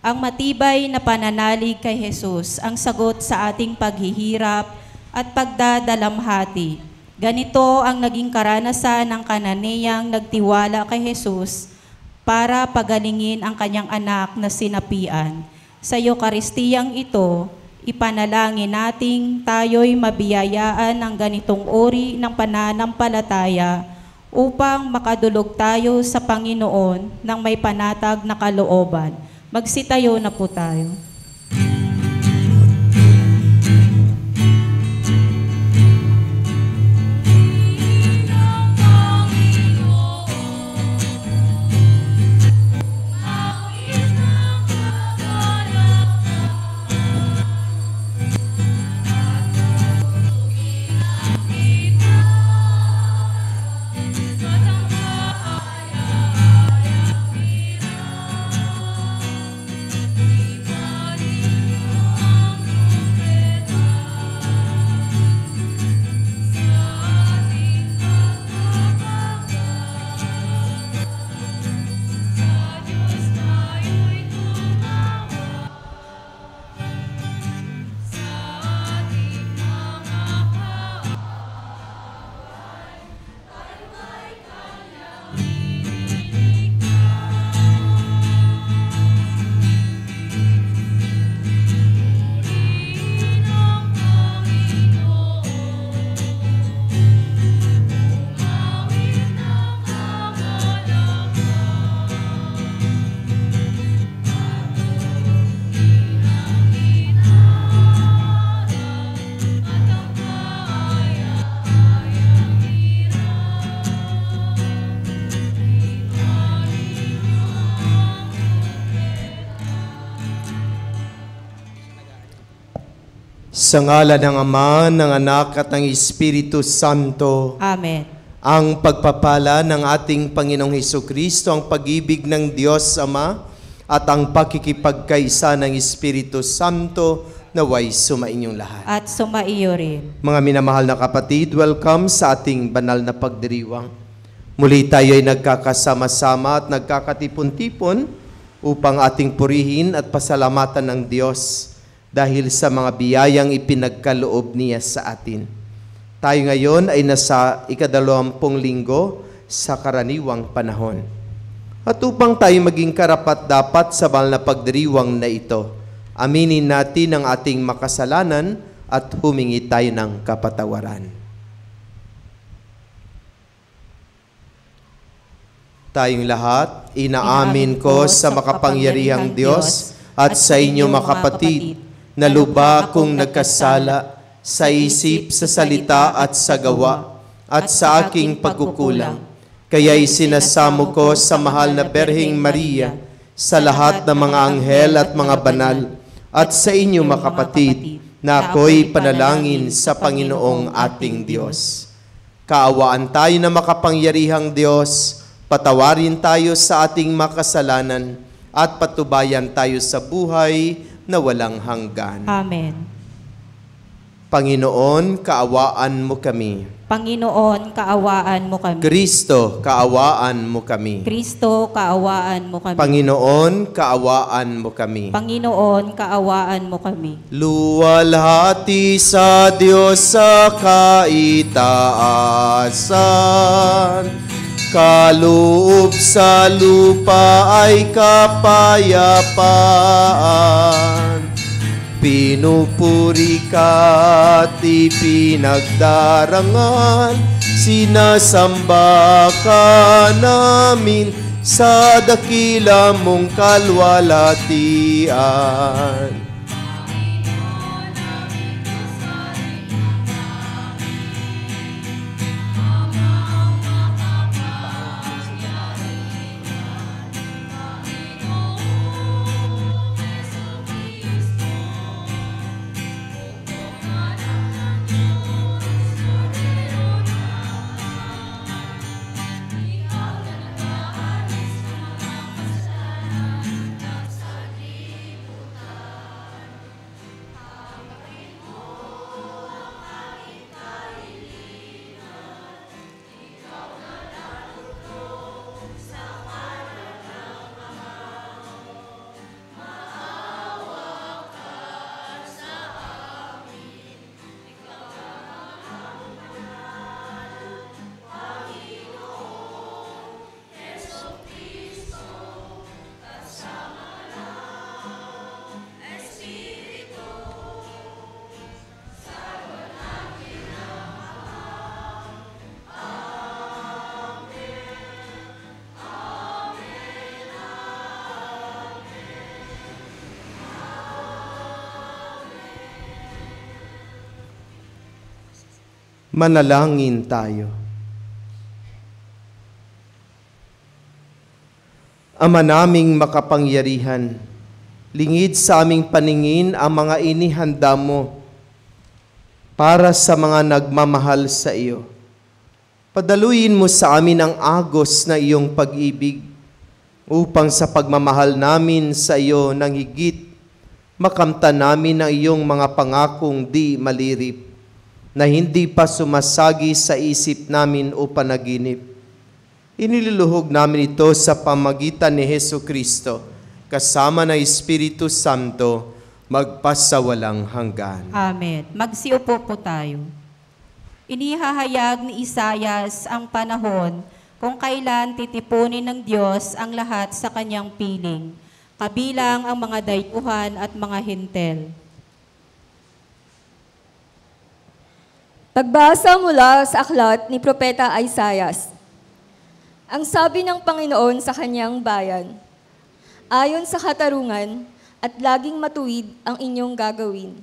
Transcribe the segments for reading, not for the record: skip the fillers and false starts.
Ang matibay na pananalig kay Jesus ang sagot sa ating paghihirap at pagdadalamhati. Ganito ang naging karanasan ng Kananeyang nagtiwala kay Jesus para pagalingin ang kanyang anak na sinapian. Sa Eukaristiyang ito, ipanalangin nating tayo'y mabiyayaan ng ganitong uri ng pananampalataya upang makadulog tayo sa Panginoon ng may panatag na kalooban. Magsitayo na po tayo. Sa ngalan ng Ama, ng Anak at ng Espiritu Santo. Amen. Ang pagpapala ng ating Panginoong Hesukristo, ang pag-ibig ng Diyos Ama, at ang pakikipagkaisa ng Espiritu Santo naway sumainyong lahat. At sumaiyo rin. Mga minamahal na kapatid, welcome sa ating banal na pagdiriwang. Muli tayo ay nagkakasama-sama at nagkakatipon-tipon upang ating purihin at pasalamatan ng Diyos dahil sa mga biyayang ipinagkaloob niya sa atin. Tayo ngayon ay nasa 22 linggo sa karaniwang panahon. At upang tayo maging karapat-dapat sa banal na pagdiriwang na ito, aminin natin ang ating makasalanan at humingi tayo ng kapatawaran. Tayong lahat, inaamin ko sa makapangyarihang Diyos at sa inyo mga kapatid, na lubha kong nagkasala sa isip, sa salita at sa gawa at sa aking pagkukulang. Kaya'y sinasamo ko sa mahal na Berheng Maria, sa lahat ng mga anghel at mga banal, at sa inyo mga kapatid, na ako'y panalangin sa Panginoong ating Diyos. Kaawaan tayo na makapangyarihang Diyos, patawarin tayo sa ating makasalanan, at patubayan tayo sa buhay na walang hanggan. Amen. Panginoon, kaawaan mo kami. Panginoon, kaawaan mo kami. Kristo, kaawaan mo kami. Kristo, kaawaan mo kami. Panginoon, kaawaan mo kami. Panginoon, kaawaan mo kami. Luwalhati sa Diyos sa kaitaasan, kaloob sa lupa ay kapayapaan. Pinupuri ka at ipinagdarangal, sinasamba ka namin sa dakila mong kalwalhatian. Manalangin tayo. Ama naming makapangyarihan, lingid sa aming paningin ang mga inihanda mo para sa mga nagmamahal sa iyo. Padaluin mo sa amin ang agos na iyong pag-ibig upang sa pagmamahal namin sa iyo ng higit, makamtan namin ang iyong mga pangakong di malirip na hindi pa sumasagi sa isip namin o panaginip. Iniluluhog namin ito sa pamagitan ni Jesucristo, kasama ng Espiritu Santo, magpasawalang hanggan. Amen. Magsiupo po tayo. Inihahayag ni Isaias ang panahon kung kailan titipunin ng Diyos ang lahat sa kanyang piling, kabilang ang mga dayuhan at mga hintel. Pagbasa mula sa aklat ni Propeta Isaias. Ang sabi ng Panginoon sa kanyang bayan, ayon sa katarungan at laging matuwid ang inyong gagawin.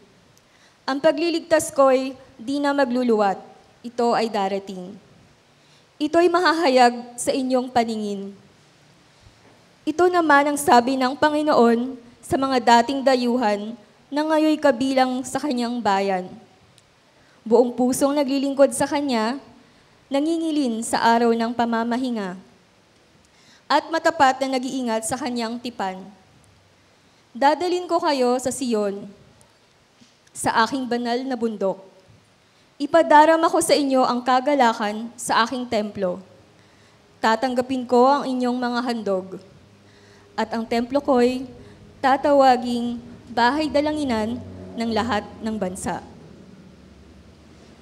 Ang pagliligtas ko'y di na magluluwat, ito ay darating. Ito'y mahahayag sa inyong paningin. Ito naman ang sabi ng Panginoon sa mga dating dayuhan na ngayoy kabilang sa kanyang bayan. Buong pusong naglilingkod sa kanya, nangingilin sa araw ng pamamahinga, at matapat na nag-iingat sa kanyang tipan. Dadalin ko kayo sa Siyon, sa aking banal na bundok. Ipadarama ko sa inyo ang kagalakan sa aking templo. Tatanggapin ko ang inyong mga handog, at ang templo ko'y tatawaging bahay dalanginan ng lahat ng bansa.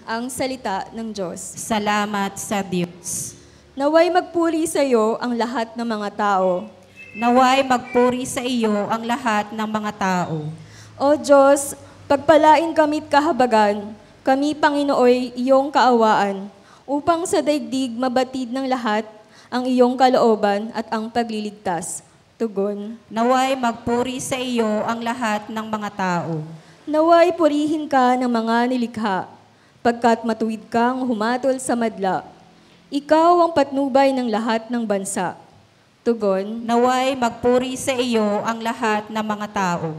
Ang salita ng Diyos. Salamat sa Diyos. Naway magpuri sa iyo ang lahat ng mga tao. Naway magpuri sa iyo ang lahat ng mga tao. O Diyos, pagpalain kami't kahabagan, kami Panginooy iyong kaawaan, upang sa daigdig mabatid ng lahat ang iyong kalooban at ang pagliligtas. Tugon. Naway magpuri sa iyo ang lahat ng mga tao. Naway purihin ka ng mga nilikha, pagkat matuwid kang humatol sa madla. Ikaw ang patnubay ng lahat ng bansa. Tugon. Naway magpuri sa iyo ang lahat ng mga tao.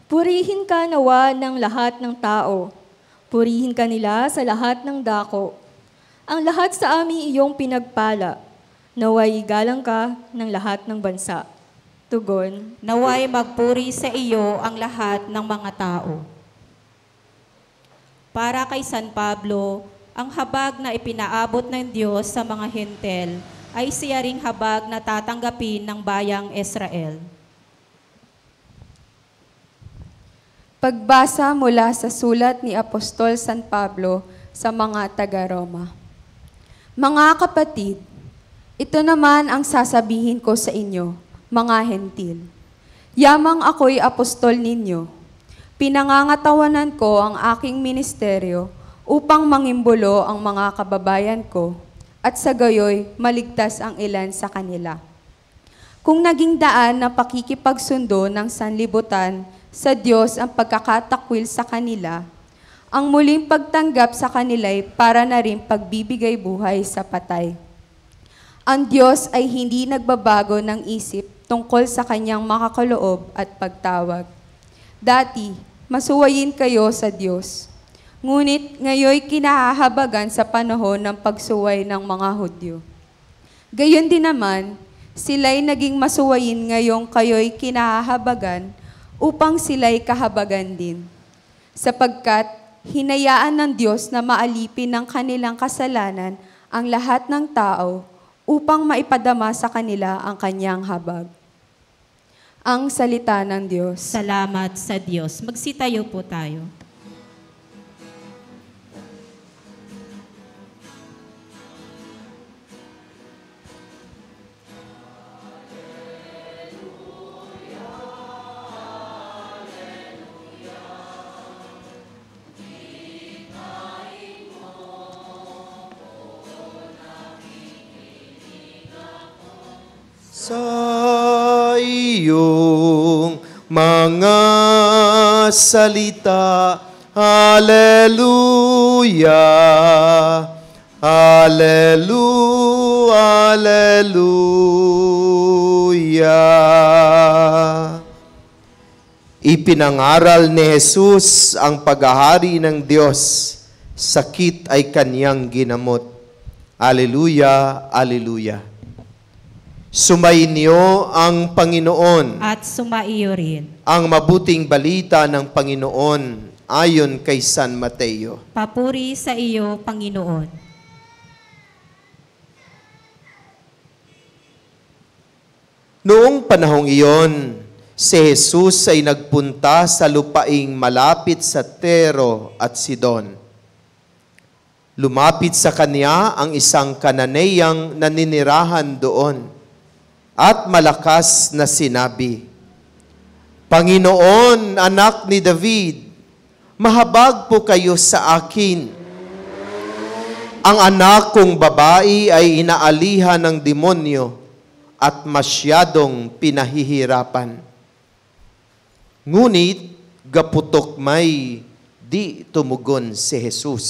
Purihin ka nawa ng lahat ng tao. Purihin ka nila sa lahat ng dako. Ang lahat sa amin iyong pinagpala. Naway igalang ka ng lahat ng bansa. Tugon. Naway magpuri sa iyo ang lahat ng mga tao. Para kay San Pablo, ang habag na ipinaabot ng Diyos sa mga hintel ay siya ring habag na tatanggapin ng bayang Israel. Pagbasa mula sa sulat ni Apostol San Pablo sa mga taga-Roma. Mga kapatid, ito naman ang sasabihin ko sa inyo, mga hentil. Yamang ako'y apostol ninyo. Pinangangatawanan ko ang aking ministeryo upang mangimbulo ang mga kababayan ko at sa gayoy maligtas ang ilan sa kanila. Kung naging daan na pakikipagsundo ng sanlibutan sa Diyos ang pagkakatakwil sa kanila, ang muling pagtanggap sa kanila'y para na rin pagbibigay buhay sa patay. Ang Diyos ay hindi nagbabago ng isip tungkol sa kanyang makakaloob at pagtawag. Dati, masuwayin kayo sa Diyos. Ngunit ngayoy kinahahabagan sa panahon ng pagsuway ng mga Hudyo. Gayon din naman, sila'y naging masuwayin ngayong kayo'y kinahahabagan upang sila'y kahabagan din. Sapagkat hinayaan ng Diyos na maalipin ng kanilang kasalanan ang lahat ng tao upang maipadama sa kanila ang kanyang habag. Ang salita ng Diyos. Salamat sa Diyos. Magsitayo po tayo. Sa iyong mga salita, Hallelujah, Hallelujah, Hallelujah. Ipinangaral ni Jesus ang paghahari ng Diyos, sakit ay kaniyang ginamot. Hallelujah, Hallelujah. Sumainyo ang Panginoon. At sumaiyo rin. Ang mabuting balita ng Panginoon ayon kay San Mateo. Papuri sa iyo, Panginoon. Noong panahong iyon, si Jesus ay nagpunta sa lupaing malapit sa Tiro at Sidon. Lumapit sa kanya ang isang Kananeyang naninirahan doon at malakas na sinabi, Panginoon, anak ni David, mahabag po kayo sa akin. Ang anak kong babae ay inaalihan ng demonyo at masyadong pinahihirapan. Ngunit gaputok may di tumugon si Jesus.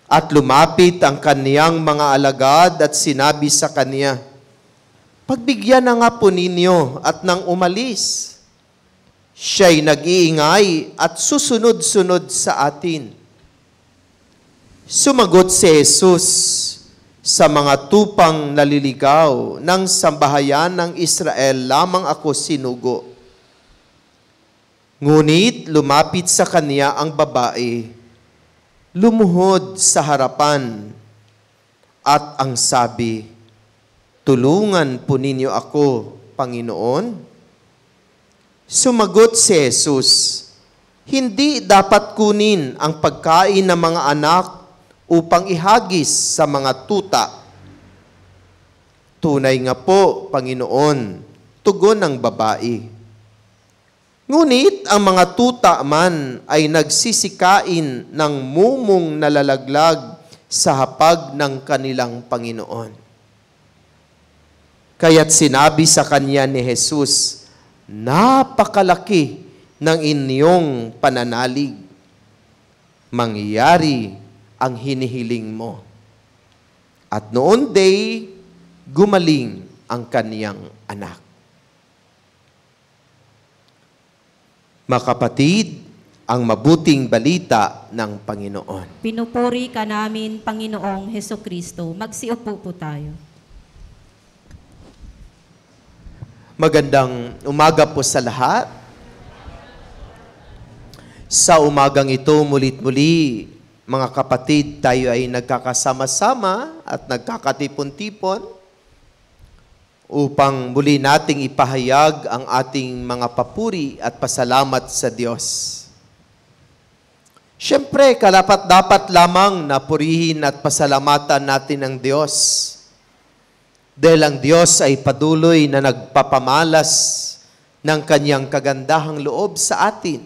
At lumapit ang kaniyang mga alagad at sinabi sa kaniya, Pagbigyan na nga po ninyo at nang umalis. Siya'y nag-iingay at susunod-sunod sa atin. Sumagot si Jesus, Sa mga tupang naliligaw ng sambahayan ng Israel lamang ako sinugo. Ngunit lumapit sa kanya ang babae, lumuhod sa harapan, at ang sabi, Tulungan po ninyo ako, Panginoon. Sumagot si Jesus, Hindi dapat kunin ang pagkain ng mga anak upang ihagis sa mga tuta. Tunay nga po, Panginoon, tugon ng babae. Ngunit ang mga tuta man ay nagsisikain ng mumong nalalaglag sa hapag ng kanilang Panginoon. Kaya't sinabi sa kanya ni Jesus, Napakalaki ng inyong pananalig. Mangyayari ang hinihiling mo. At noon day, gumaling ang kaniyang anak. Mga kapatid, ang mabuting balita ng Panginoon. Pinupuri ka namin, Panginoong Hesukristo. Magsiupo po tayo. Magandang umaga po sa lahat. Sa umagang ito, mulit-muli, mga kapatid, tayo ay nagkakasama-sama at nagkakatipon-tipon upang muli nating ipahayag ang ating mga papuri at pasalamat sa Diyos. Siyempre, karapat-dapat lamang na purihin at pasalamatan natin ang Diyos. Dahil ang Diyos ay patuloy na nagpapamalas ng Kanyang kagandahang loob sa atin.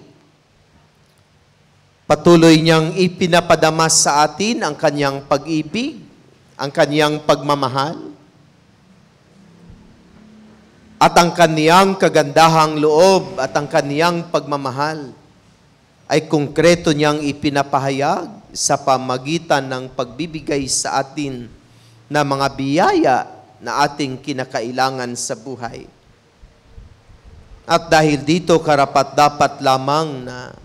Patuloy niyang ipinapadama sa atin ang Kanyang pag-ibig, ang Kanyang pagmamahal, at ang Kanyang kagandahang loob at ang Kanyang pagmamahal ay konkreto niyang ipinapahayag sa pamagitan ng pagbibigay sa atin na mga biyaya na ating kinakailangan sa buhay. At dahil dito, karapat-dapat lamang na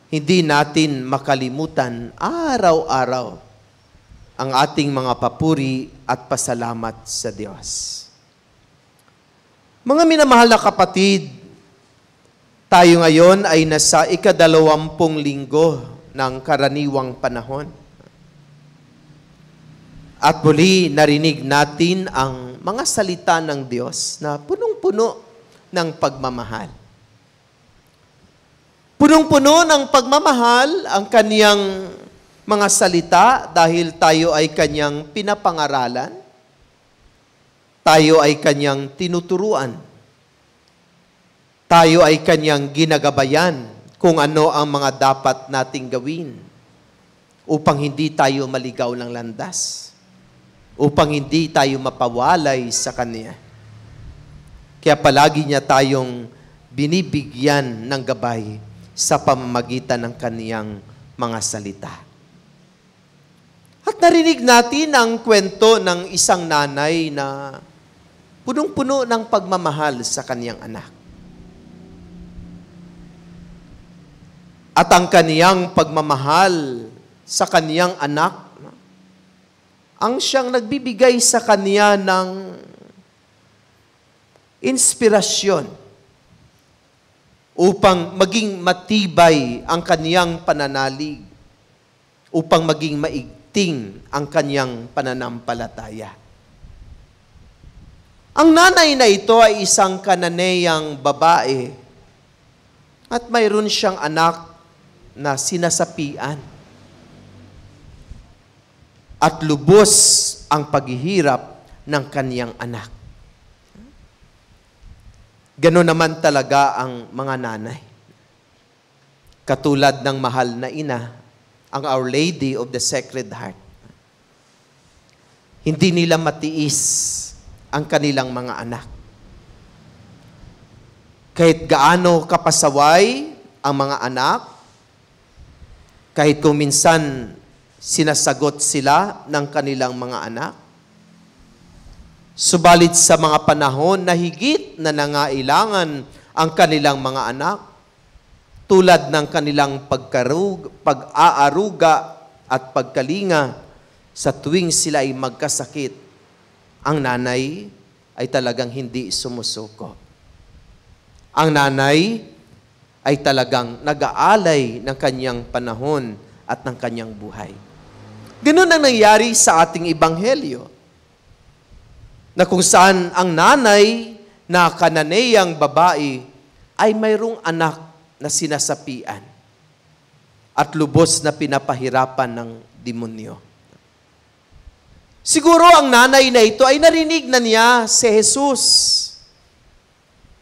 hindi natin makalimutan araw-araw ang ating mga papuri at pasalamat sa Diyos. Mga minamahal na kapatid, tayo ngayon ay nasa 20 linggo ng karaniwang panahon. At muli narinig natin ang mga salita ng Diyos na punong-puno ng pagmamahal. Punong-puno ng pagmamahal ang Kaniyang mga salita dahil tayo ay Kanyang pinapangaralan. Tayo ay Kanyang tinuturuan. Tayo ay Kanyang ginagabayan kung ano ang mga dapat nating gawin upang hindi tayo maligaw ng landas, upang hindi tayo mapawalay sa Kanya. Kaya palagi niya tayong binibigyan ng gabay sa pamamagitan ng Kaniyang mga salita. At narinig natin ang kwento ng isang nanay na punong-puno ng pagmamahal sa kaniyang anak. At ang kaniyang pagmamahal sa kaniyang anak, ang siyang nagbibigay sa kaniya ng inspirasyon upang maging matibay ang kaniyang pananalig, upang maging maigting ang kaniyang pananampalataya. Ang nanay na ito ay isang Kananeyang babae at mayroon siyang anak na sinasapian. At lubos ang paghihirap ng kaniyang anak. Ganon naman talaga ang mga nanay. Katulad ng mahal na ina, ang Our Lady of the Sacred Heart. Hindi nila matiis ang kanilang mga anak. Kahit gaano kapasaway ang mga anak, kahit kung minsan sinasagot sila ng kanilang mga anak, subalit sa mga panahon na higit na nangailangan ang kanilang mga anak, tulad ng kanilang pag-aaruga at pagkalinga sa tuwing sila ay magkasakit, ang nanay ay talagang hindi sumusuko. Ang nanay ay talagang nag-aalay ng kanyang panahon at ng kanyang buhay. Ganun ang nangyari sa ating ebanghelyo, na kung saan ang nanay na Kananeyang babae ay mayroong anak na sinasapian at lubos na pinapahirapan ng demonyo. Siguro ang nanay na ito ay narinig na niya si Jesus.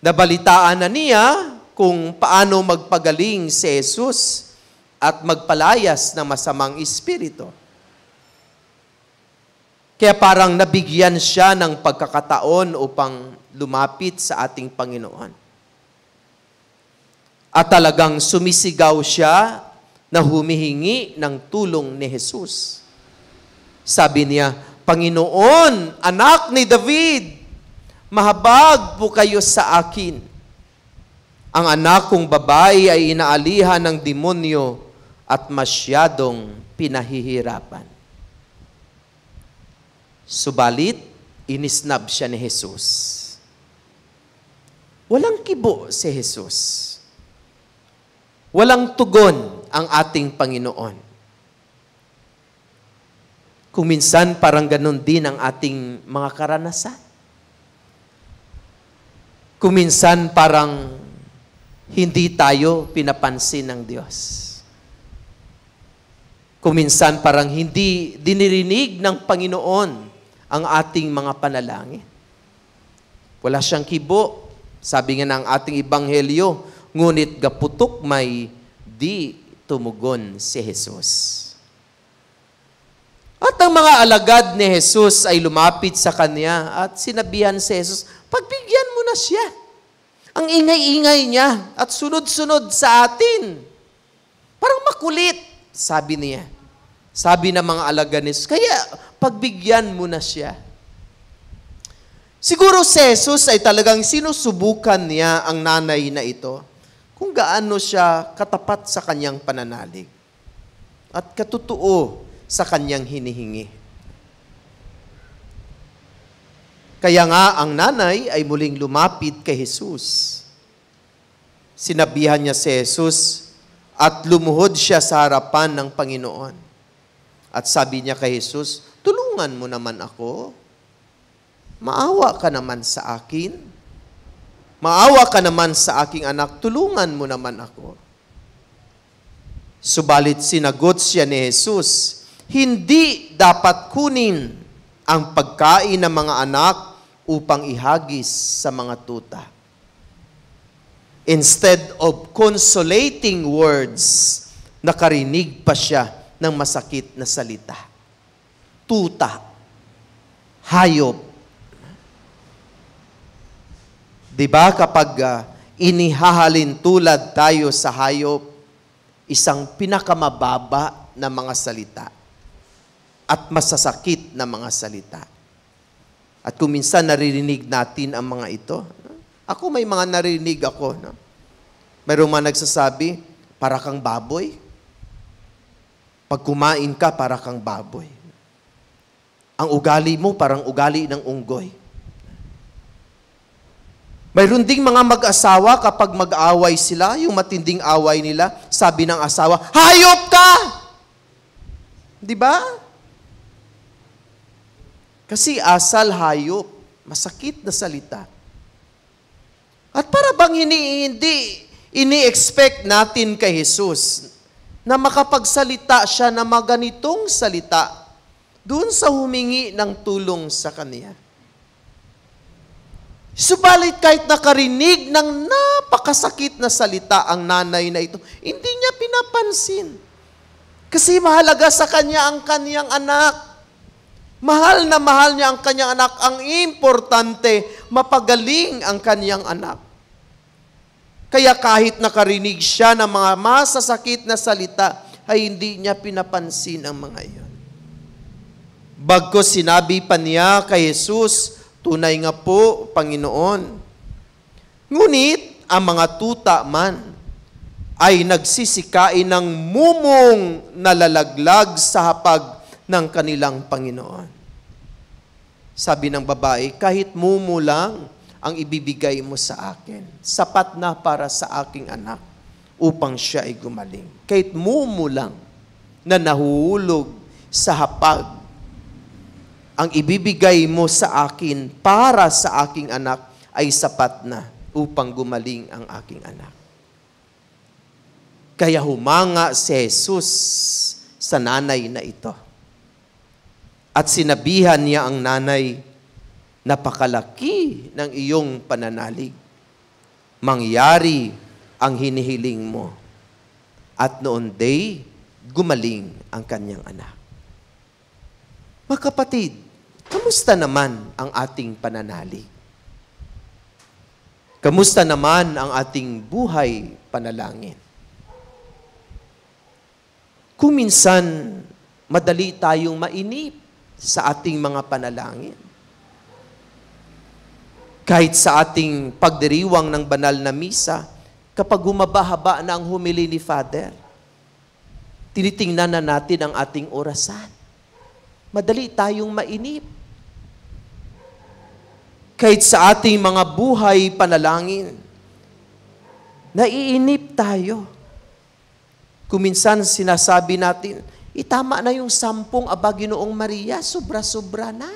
Nabalitaan na niya kung paano magpagaling si Jesus at magpalayas ng masamang espiritu. Kaya parang nabigyan siya ng pagkakataon upang lumapit sa ating Panginoon. At talagang sumisigaw siya na humihingi ng tulong ni Jesus. Sabi niya, Panginoon, anak ni David, mahabag po kayo sa akin. Ang anak kong babae ay inaalihan ng demonyo at masyadong pinahihirapan. Subalit, inisnab siya ni Jesus. Walang kibo si Jesus. Walang tugon ang ating Panginoon. Kung minsan parang ganun din ang ating mga karanasan. Kung minsan parang hindi tayo pinapansin ng Diyos. Kung minsan parang hindi dinirinig ng Panginoon ang ating mga panalangin. Wala siyang kibo. Sabi nga ng ating ebanghelyo, ngunit gaputok may di tumugon si Jesus. At ang mga alagad ni Jesus ay lumapit sa kanya at sinabihan si Jesus, pagbigyan mo na siya. Ang ingay-ingay niya at sunod-sunod sa atin. Parang makulit, sabi niya. Sabi ng mga alagad ni Jesus, kaya pagbigyan mo na siya. Siguro si Jesus ay talagang sinusubukan niya ang nanay na ito kung gaano siya katapat sa kanyang pananalig at katutuo sa kanyang hinihingi. Kaya nga ang nanay ay muling lumapit kay Jesus. Sinabihan niya si Jesus at lumuhod siya sa harapan ng Panginoon. At sabi niya kay Jesus, tulungan mo naman ako. Maawa ka naman sa akin. Maawa ka naman sa aking anak. Tulungan mo naman ako. Subalit sinagot siya ni Jesus, hindi dapat kunin ang pagkain ng mga anak upang ihagis sa mga tuta. Instead of consolating words, nakarinig pa siya ng masakit na salita. Tuta. Hayop. Diba kapag inihahalin tulad tayo sa hayop, isang pinakamababa na mga salita at masasakit na mga salita. At kung minsan naririnig natin ang mga ito, ako may mga naririnig ako, no? Mayroong mga nagsasabi, para kang baboy. Pag kumain ka, para kang baboy. Ang ugali mo, parang ugali ng unggoy. Mayroon ding mga mag-asawa, kapag mag-away sila, yung matinding away nila, sabi ng asawa, hayop ka! Di ba? Kasi asal hayop, masakit na salita. At para bang hindi ini-expect natin kay Jesus na makapagsalita siya na maganitong salita doon sa humingi ng tulong sa kanya. Subalit kahit nakarinig ng napakasakit na salita ang nanay na ito, hindi niya pinapansin. Kasi mahalaga sa kanya ang kanyang anak. Mahal na mahal niya ang kanyang anak. Ang importante, mapagaling ang kanyang anak. Kaya kahit nakarinig siya ng mga masasakit na salita, ay hindi niya pinapansin ang mga iyon. Bagkus sinabi pa niya kay Jesus, tunay nga po, Panginoon. Ngunit ang mga tuta man ay nagsisikain ng mumong nalalaglag sa hapag ng kanilang Panginoon. Sabi ng babae, kahit mumo lang ang ibibigay mo sa akin, sapat na para sa aking anak upang siya ay gumaling. Kahit mumo lang na nahuhulog sa hapag, ang ibibigay mo sa akin para sa aking anak ay sapat na upang gumaling ang aking anak. Kaya humanga si Jesus sa nanay na ito. At sinabihan niya ang nanay, napakalaki ng iyong pananalig. Mangyari ang hinihiling mo. At noon day, gumaling ang kanyang anak. Mga kapatid, kamusta naman ang ating pananalig? Kamusta naman ang ating buhay panalangin? Kung minsan, madali tayong mainip sa ating mga panalangin. Kahit sa ating pagdiriwang ng banal na misa, kapag humaba-haba na ang humili ni Father, tinitingnan na natin ang ating orasan. Madali tayong mainip. Kahit sa ating mga buhay panalangin, naiinip tayo. Kung minsan sinasabi natin, itama na yung 10 Aba Ginoong Maria, sobra-sobra na.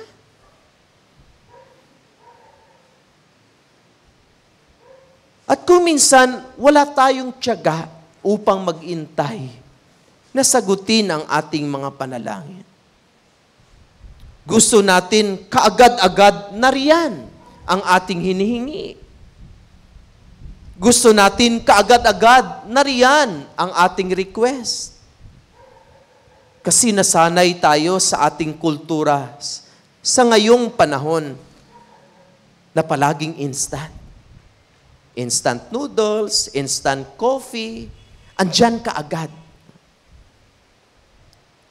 At kung minsan, wala tayong tiyaga upang mag-intay na sagutin ang ating mga panalangin. Gusto natin kaagad-agad na riyan ang ating hinihingi. Gusto natin kaagad-agad na riyan ang ating request. Kasi nasanay tayo sa ating kultura sa ngayong panahon na palaging instant. Instant noodles, instant coffee, andyan kaagad.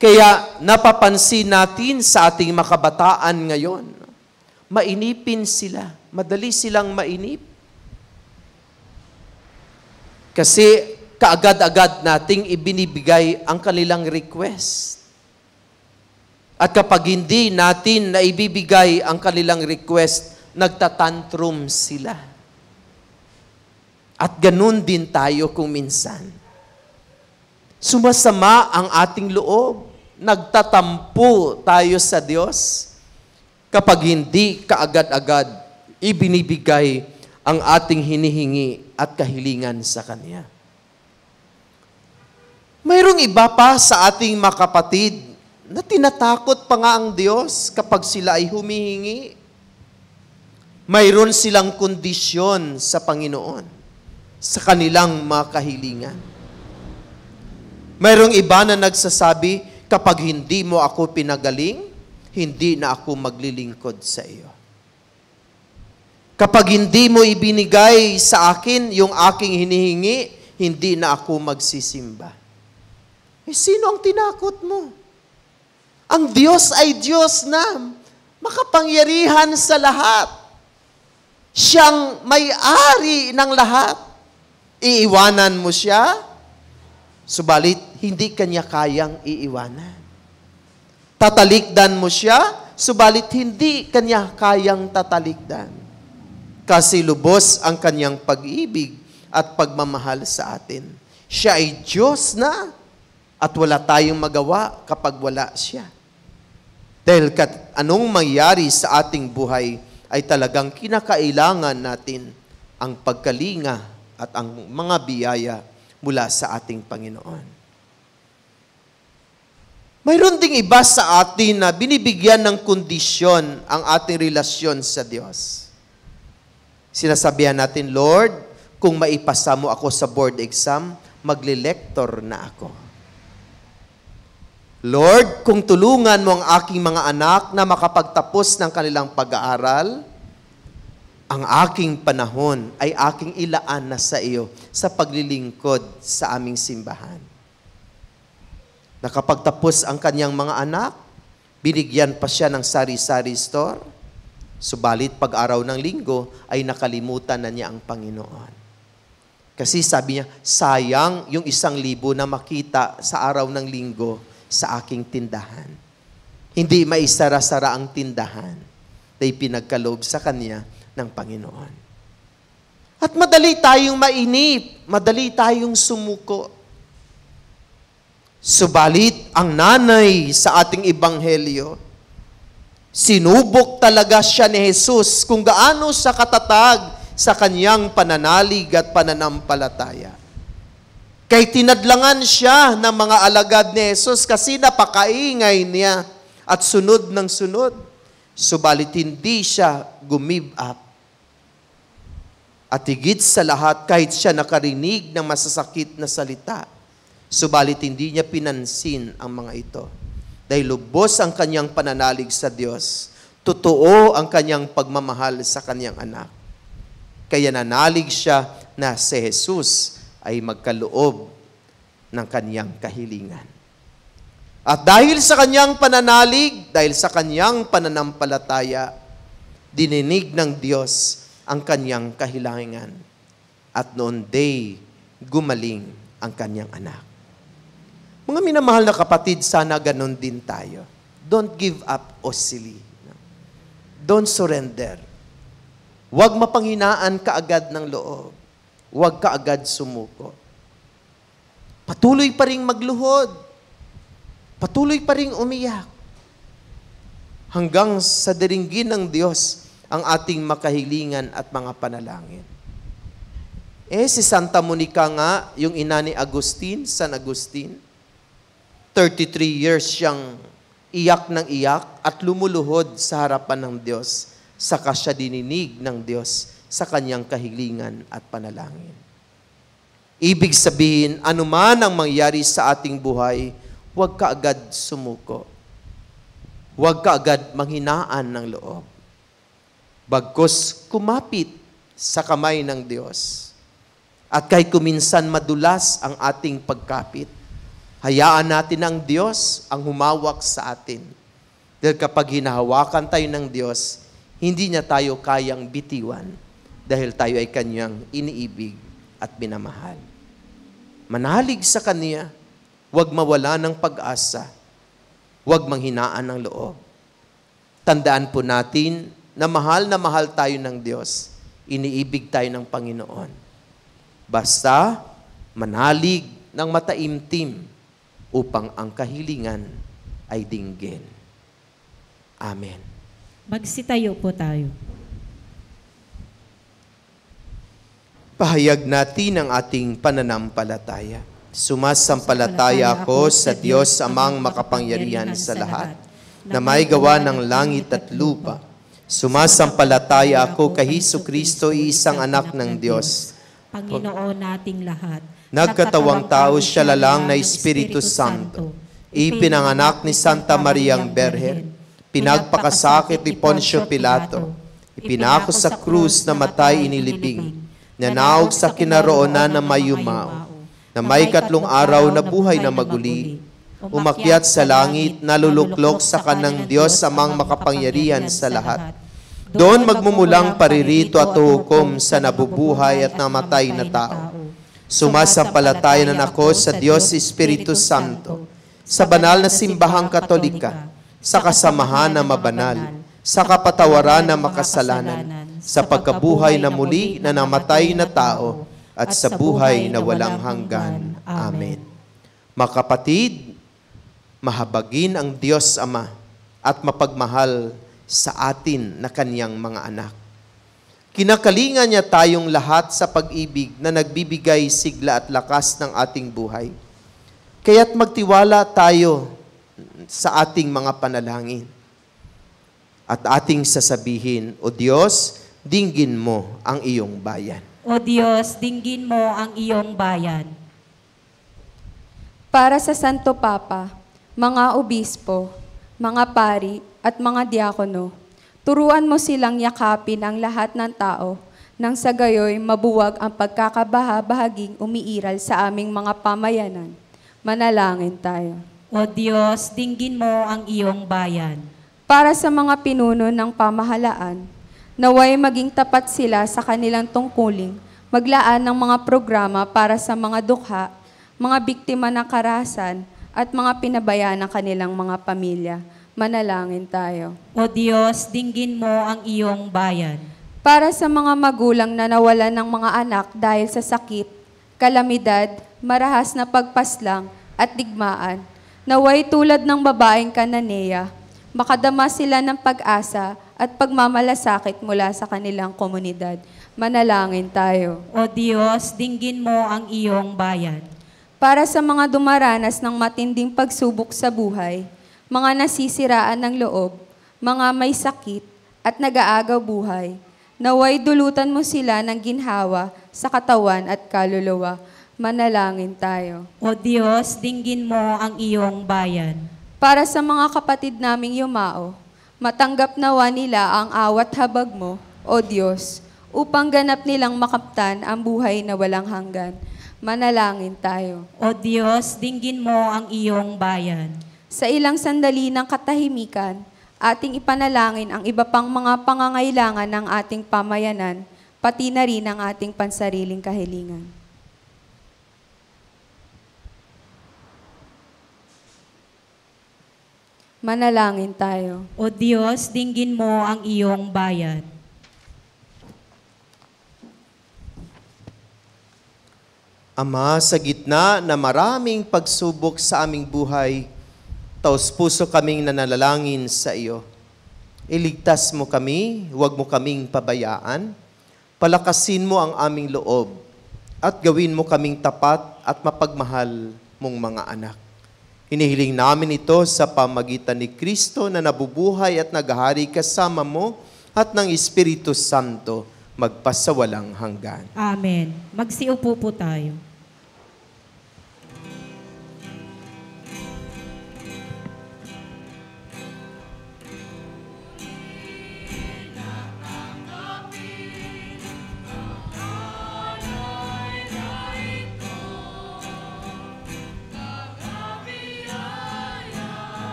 Kaya napapansin natin sa ating makabataan ngayon, mainipin sila, madali silang mainip. Kasi kaagad-agad nating ibinibigay ang kanilang request. At kapag hindi natin na ibibigay ang kanilang request, nagtatantrum sila. At ganun din tayo kung minsan. Sumasama ang ating loob. Nagtatampo tayo sa Diyos kapag hindi kaagad-agad ibinibigay ang ating hinihingi at kahilingan sa Kanya. Mayroong iba pa sa ating mga kapatid na tinatakot pa nga ang Diyos kapag sila ay humihingi. Mayroon silang kondisyon sa Panginoon sa kanilang mga kahilingan. Mayroong iba na nagsasabi, kapag hindi mo ako pinagaling, hindi na ako maglilingkod sa iyo. Kapag hindi mo ibinigay sa akin yung aking hinihingi, hindi na ako magsisimba. Sino ang tinakot mo? Ang Diyos ay Diyos na makapangyarihan sa lahat. Siyang may-ari ng lahat. Iiwanan mo siya, subalit hindi kanya kayang iiwanan. Tatalikdan mo siya, subalit hindi kanya kayang tatalikdan. Kasi lubos ang kanyang pag-ibig at pagmamahal sa atin. Siya ay Diyos na at wala tayong magawa kapag wala siya. Dahil anong mangyari sa ating buhay ay talagang kinakailangan natin ang pagkalinga at ang mga biyaya mula sa ating Panginoon. Mayroon ding iba sa atin na binibigyan ng kondisyon ang ating relasyon sa Diyos. Sinasabihan natin, Lord, kung maipasa mo ako sa board exam, magle-lector na ako. Lord, kung tulungan mo ang aking mga anak na makapagtapos ng kanilang pag-aaral, ang aking panahon ay aking ilaan na sa iyo sa paglilingkod sa aming simbahan. Nakapagtapos ang kanyang mga anak, binigyan pa siya ng sari-sari store, subalit pag-araw ng linggo ay nakalimutan na niya ang Panginoon. Kasi sabi niya, sayang yung 1,000 na makita sa araw ng linggo sa aking tindahan. Hindi maisara-sara ang tindahan na ipinagkaloob sa kanya ng Panginoon. At madali tayong mainip, madali tayong sumuko. Subalit, ang nanay sa ating ebanghelyo, sinubok talaga siya ni Jesus kung gaano siya katatag sa kanyang pananalig at pananampalataya. Kay tinadlangan siya ng mga alagad ni Jesus kasi napakaingay niya at sunod ng sunod. Subalit hindi siya gumib up. At higit sa lahat, kahit siya nakarinig ng masasakit na salita, subalit hindi niya pinansin ang mga ito. Dahil lubos ang kanyang pananalig sa Diyos, totoo ang kanyang pagmamahal sa kanyang anak. Kaya nanalig siya na si Jesus ay magkaloob ng kanyang kahilingan. At dahil sa kanyang pananalig, dahil sa kanyang pananampalataya, dininig ng Diyos ang kanyang kahilingan. At noon day, gumaling ang kanyang anak. Mga minamahal na kapatid, sana ganon din tayo. Don't give up easily. Don't surrender. Huwag mapanghinaan kaagad ng loob. Huwag kaagad sumuko. Patuloy pa rin magluhod. Patuloy pa rin umiyak. Hanggang sa diringgin ng Diyos ang ating makahilingan at mga panalangin. Si Santa Monica nga, yung ina ni Agustin, San Agustin, 33 years siyang iyak ng iyak at lumuluhod sa harapan ng Diyos. Saka siya dininig ng Diyos sa kanyang kahilingan at panalangin. Ibig sabihin, anuman ang mangyari sa ating buhay, huwag ka agad sumuko. Huwag ka agad manghinaan ng loob. Bagkus kumapit sa kamay ng Diyos. At kahit kuminsan madulas ang ating pagkapit, hayaan natin ang Diyos ang humawak sa atin. Dahil kapag hinahawakan tayo ng Diyos, hindi niya tayo kayang bitiwan dahil tayo ay kanyang iniibig at minamahal. Manalig sa kanya, huwag mawala ng pag-asa, huwag manghinaan ng loob. Tandaan po natin na mahal tayo ng Diyos, iniibig tayo ng Panginoon. Basta manalig ng mataimtim upang ang kahilingan ay dinggin. Amen. Magsitayo po tayo. Pahayag natin ang ating pananampalataya. Sumasampalataya ako sa Diyos amang makapangyarihan sa lahat, na may gawa ng langit at lupa. Sumasampalataya ako kay Jesucristo, isang anak ng Diyos, Panginoon nating lahat. Nagkatawang tao siya lalang na Espiritu Santo. Ipinanganak ni Santa Mariang Berhen. Pinagpakasakit ni Poncio Pilato. Ipinako sa krus na matay inilibing. Nanaog sa kinaroonan na may yumao. na may katlong araw na buhay na maguli, umakyat sa langit, naluluklok sa kanang Diyos amang makapangyarihan sa lahat. Doon magmumulang paririto at hukom sa nabubuhay at namatay na tao. Sumasampalataya na ako sa Diyos Espiritu Santo, sa banal na simbahang katolika, sa kasamahan na mabanal, sa kapatawaran ng makasalanan, sa pagkabuhay na muli na namatay na tao, at sa buhay na walang hanggan. Amen. Mga kapatid, mahabagin ang Diyos Ama at mapagmahal sa atin na Kanyang mga anak. Kinakalinga niya tayong lahat sa pag-ibig na nagbibigay sigla at lakas ng ating buhay. Kaya't magtiwala tayo sa ating mga panalangin. At ating sasabihin, O Diyos, dinggin mo ang iyong bayan. O Diyos, dinggin mo ang iyong bayan. Para sa Santo Papa, mga obispo, mga pari at mga diakono, turuan mo silang yakapin ang lahat ng tao nang sa gayoy mabuwag ang pagkakabaha-bahaging umiiral sa aming mga pamayanan. Manalangin tayo. O Diyos, dinggin mo ang iyong bayan. Para sa mga pinuno ng pamahalaan, naway maging tapat sila sa kanilang tungkuling, maglaan ng mga programa para sa mga dukha, mga biktima ng karahasan, at mga pinabayaan ng kanilang mga pamilya. Manalangin tayo. O Diyos, dinggin mo ang iyong bayan. Para sa mga magulang na nawalan ng mga anak dahil sa sakit, kalamidad, marahas na pagpaslang, at digmaan, naway tulad ng babaeng Kananea, makadama sila ng pag-asa at pagmamalasakit mula sa kanilang komunidad. Manalangin tayo. O Diyos, dinggin mo ang iyong bayan. Para sa mga dumaranas ng matinding pagsubok sa buhay, mga nasisiraan ng loob, mga may sakit at nag-aagaw buhay, naway dulutan mo sila ng ginhawa sa katawan at kaluluwa. Manalangin tayo. O Diyos, dinggin mo ang iyong bayan. Para sa mga kapatid naming yumao, matanggap nawa nila ang awat habag mo, O Diyos, upang ganap nilang makaptan ang buhay na walang hanggan. Manalangin tayo. O Diyos, dinggin mo ang iyong bayan. Sa ilang sandali ng katahimikan, ating ipanalangin ang iba pang mga pangangailangan ng ating pamayanan, pati na rin ang ating pansariling kahilingan. Manalangin tayo. O Diyos, dinggin mo ang iyong bayan. Ama, sa gitna na maraming pagsubok sa aming buhay, taos puso kaming nanalangin sa iyo. Iligtas mo kami, huwag mo kaming pabayaan, palakasin mo ang aming loob, at gawin mo kaming tapat at mapagmahal mong mga anak. Hinihiling namin ito sa pamagitan ni Kristo na nabubuhay at naghahari kasama mo at ng Espiritu Santo magpasawalang hanggan. Amen. Magsiupo po tayo.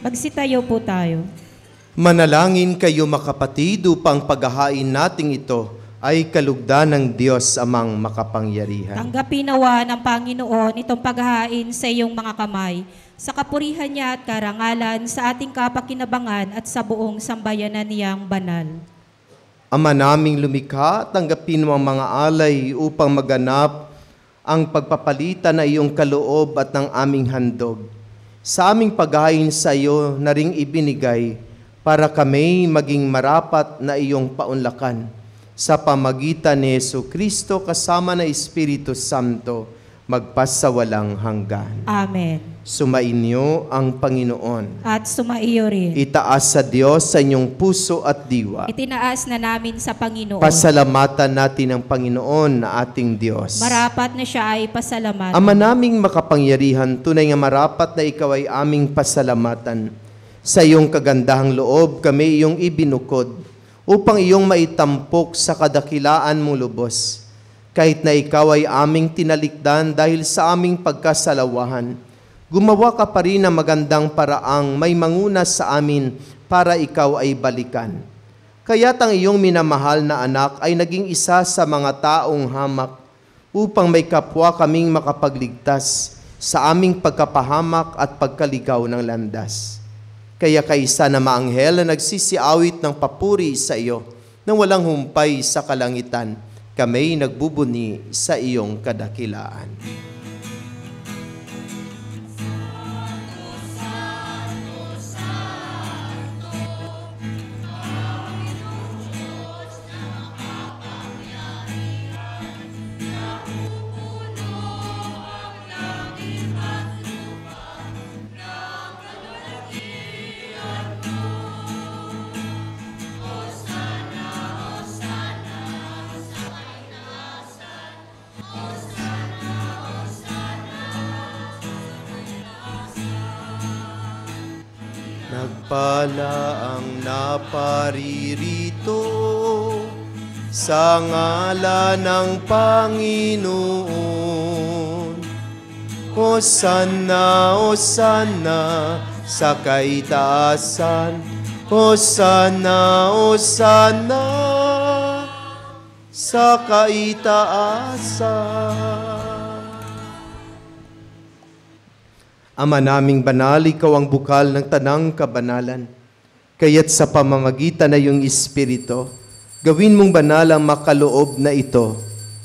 Magsitayo po tayo. Manalangin kayo makapatid upang paghahain nating ito ay kalugdan ng Diyos amang makapangyarihan. Tanggapin nawa ng Panginoon itong paghahain sa iyong mga kamay, sa kapurihan niya at karangalan, sa ating kapakinabangan at sa buong sambayanan niyang banal. Ama naming lumikha, tanggapin mo ang mga alay upang maganap ang pagpapalitan na iyong kaloob at ng aming handog. Sa aming paghahain sa iyo na ring ibinigay para kami maging marapat na iyong paunlakan. Sa pamagitan ni Jesucristo kasama na Espiritu Santo, magpasawalang hanggan. Amen. Sumainyo ang Panginoon. At sumaiyo rin. Itaas sa Diyos sa inyong puso at diwa. Itinaas na namin sa Panginoon. Pasalamatan natin ang Panginoon na ating Diyos. Marapat na siya ay pasalamatan. Ama naming makapangyarihan, tunay nga marapat na ikaw ay aming pasalamatan. Sa iyong kagandahang loob kami iyong ibinukod upang iyong maitampok sa kadakilaan mong lubos. Kahit na ikaw ay aming tinalikdan dahil sa aming pagkasalawahan, gumawa ka pa rin ng magandang paraang may manguna sa amin para ikaw ay balikan. Kaya't ang iyong minamahal na anak ay naging isa sa mga taong hamak upang may kapwa kaming makapagligtas sa aming pagkapahamak at pagkaligaw ng landas. Kaya kaisa na maanghel na nagsisiawit ng papuri sa iyo nang walang humpay sa kalangitan, kami nagbubuni sa iyong kadakilaan. Nagpala ang naparirito sa ngalan ng Panginoon. Hosanna, Hosanna sa kaitaasan. Hosanna, Hosanna sa kaitaasan. Ama naming banal, ikaw ang bukal ng tanang kabanalan. Kaya't sa pamamagitan na iyong Espiritu, gawin mong banal ang makaloob na ito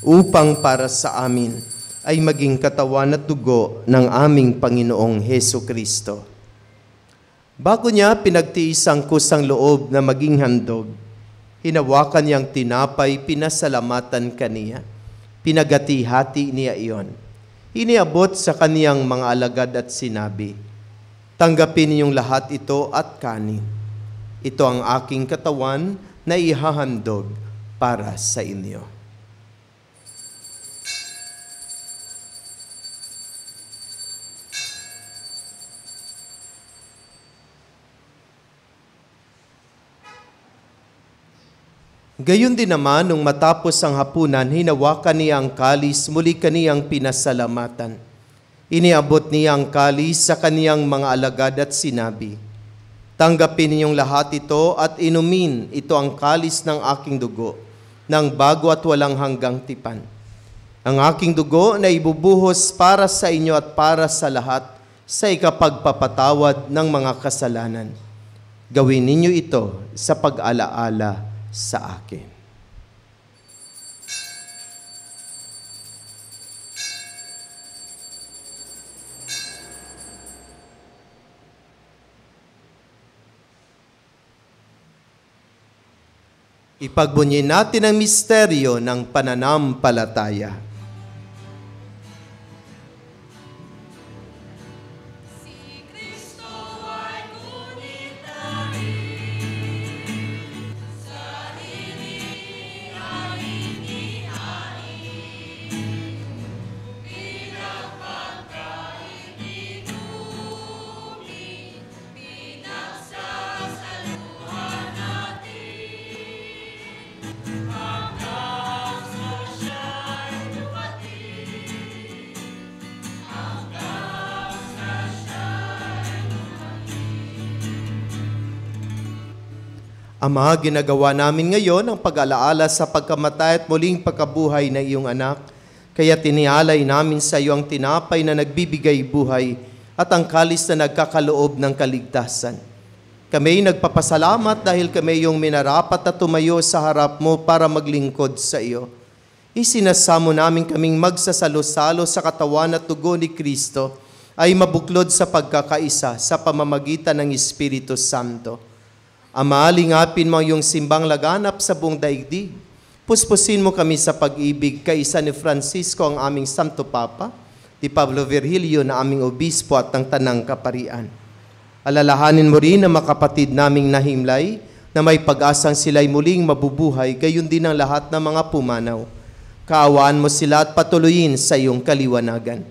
upang para sa amin ay maging katawan at dugo ng aming Panginoong Hesukristo. Bago niya pinagtiis ang kusang loob na maging handog, hinawakan niyang tinapay, pinasalamatan kaniya, pinagati-hati niya iyon. Iniabot sa kaniyang mga alagad at sinabi, tanggapin ninyong lahat ito at kanin. Ito ang aking katawan na ihahandog para sa inyo. Gayon din naman, nung matapos ang hapunan, hinawakan niya ang kalis, muli kaniyang pinasalamatan. Iniabot niya ang kalis sa kaniyang mga alagad at sinabi, tanggapin ninyong lahat ito at inumin, ito ang kalis ng aking dugo, ng bago at walang hanggang tipan. Ang aking dugo na ibubuhos para sa inyo at para sa lahat sa ikapagpapatawad ng mga kasalanan. Gawin ninyo ito sa pag-alaala sa akin. Ipagbunyin natin ang misteryo ng pananampalataya. Ama, ginagawa namin ngayon ang pag-alaala sa pagkamatay at muling pagkabuhay ng iyong anak. Kaya tinialay namin sa iyo ang tinapay na nagbibigay buhay at ang kalis na nagkakaloob ng kaligtasan. Kami nagpapasalamat dahil kami yung minarapat na tumayo sa harap mo para maglingkod sa iyo. Isinasamo namin kaming magsasalo-salo sa katawan at dugo ni Kristo ay mabuklod sa pagkakaisa sa pamamagitan ng Espiritu Santo. Ama, lingapin mo yung simbang laganap sa buong daigdig. Puspusin mo kami sa pag-ibig kaisa ni Francisco ang aming Santo Papa, ni Pablo Virgilio na aming obispo at ng Tanang Kaparian. Alalahanin mo rin ang mga kapatid naming nahimlay na may pag-asang sila'y muling mabubuhay, gayon din ang lahat ng mga pumanaw. Kaawaan mo sila at patuloyin sa iyong kaliwanagan.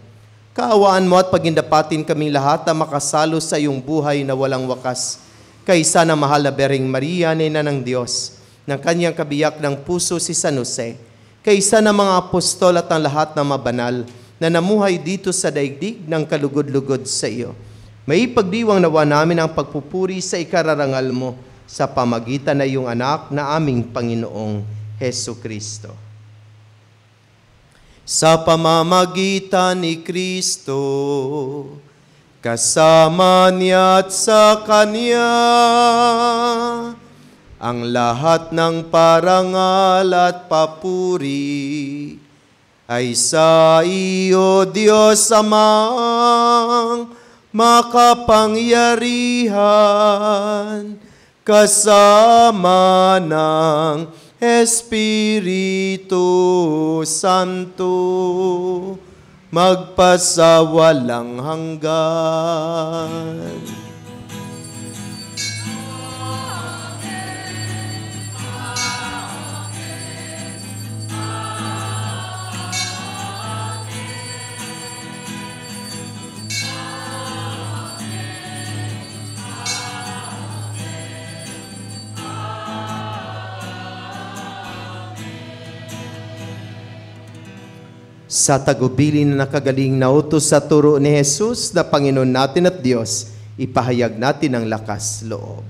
Kaawaan mo at pagindapatin kaming lahat na makasalo sa iyong buhay na walang wakas, kaysa na mahal na Bereng Maria, Ina ng Diyos, ng kanyang kabiyak ng puso si San Jose, kaysa na mga apostol at ang lahat ng mabanal na namuhay dito sa daigdig ng kalugod-lugod sa iyo. May pagdiwang nawa namin ang pagpupuri sa ikararangal mo sa pamagitan na iyong anak na aming Panginoong Hesu Kristo. Sa pamamagitan ni Kristo, kasama niya at sa Kanya, ang lahat ng parangal at papuri ay sa iyo, Diyos Amang makapangyarihan, kasama ng Espiritu Santo, magpasawalang hanggan. Sa tagubilin na nakagaling na utos sa turo ni Jesus na Panginoon natin at Diyos, ipahayag natin ang lakas loob.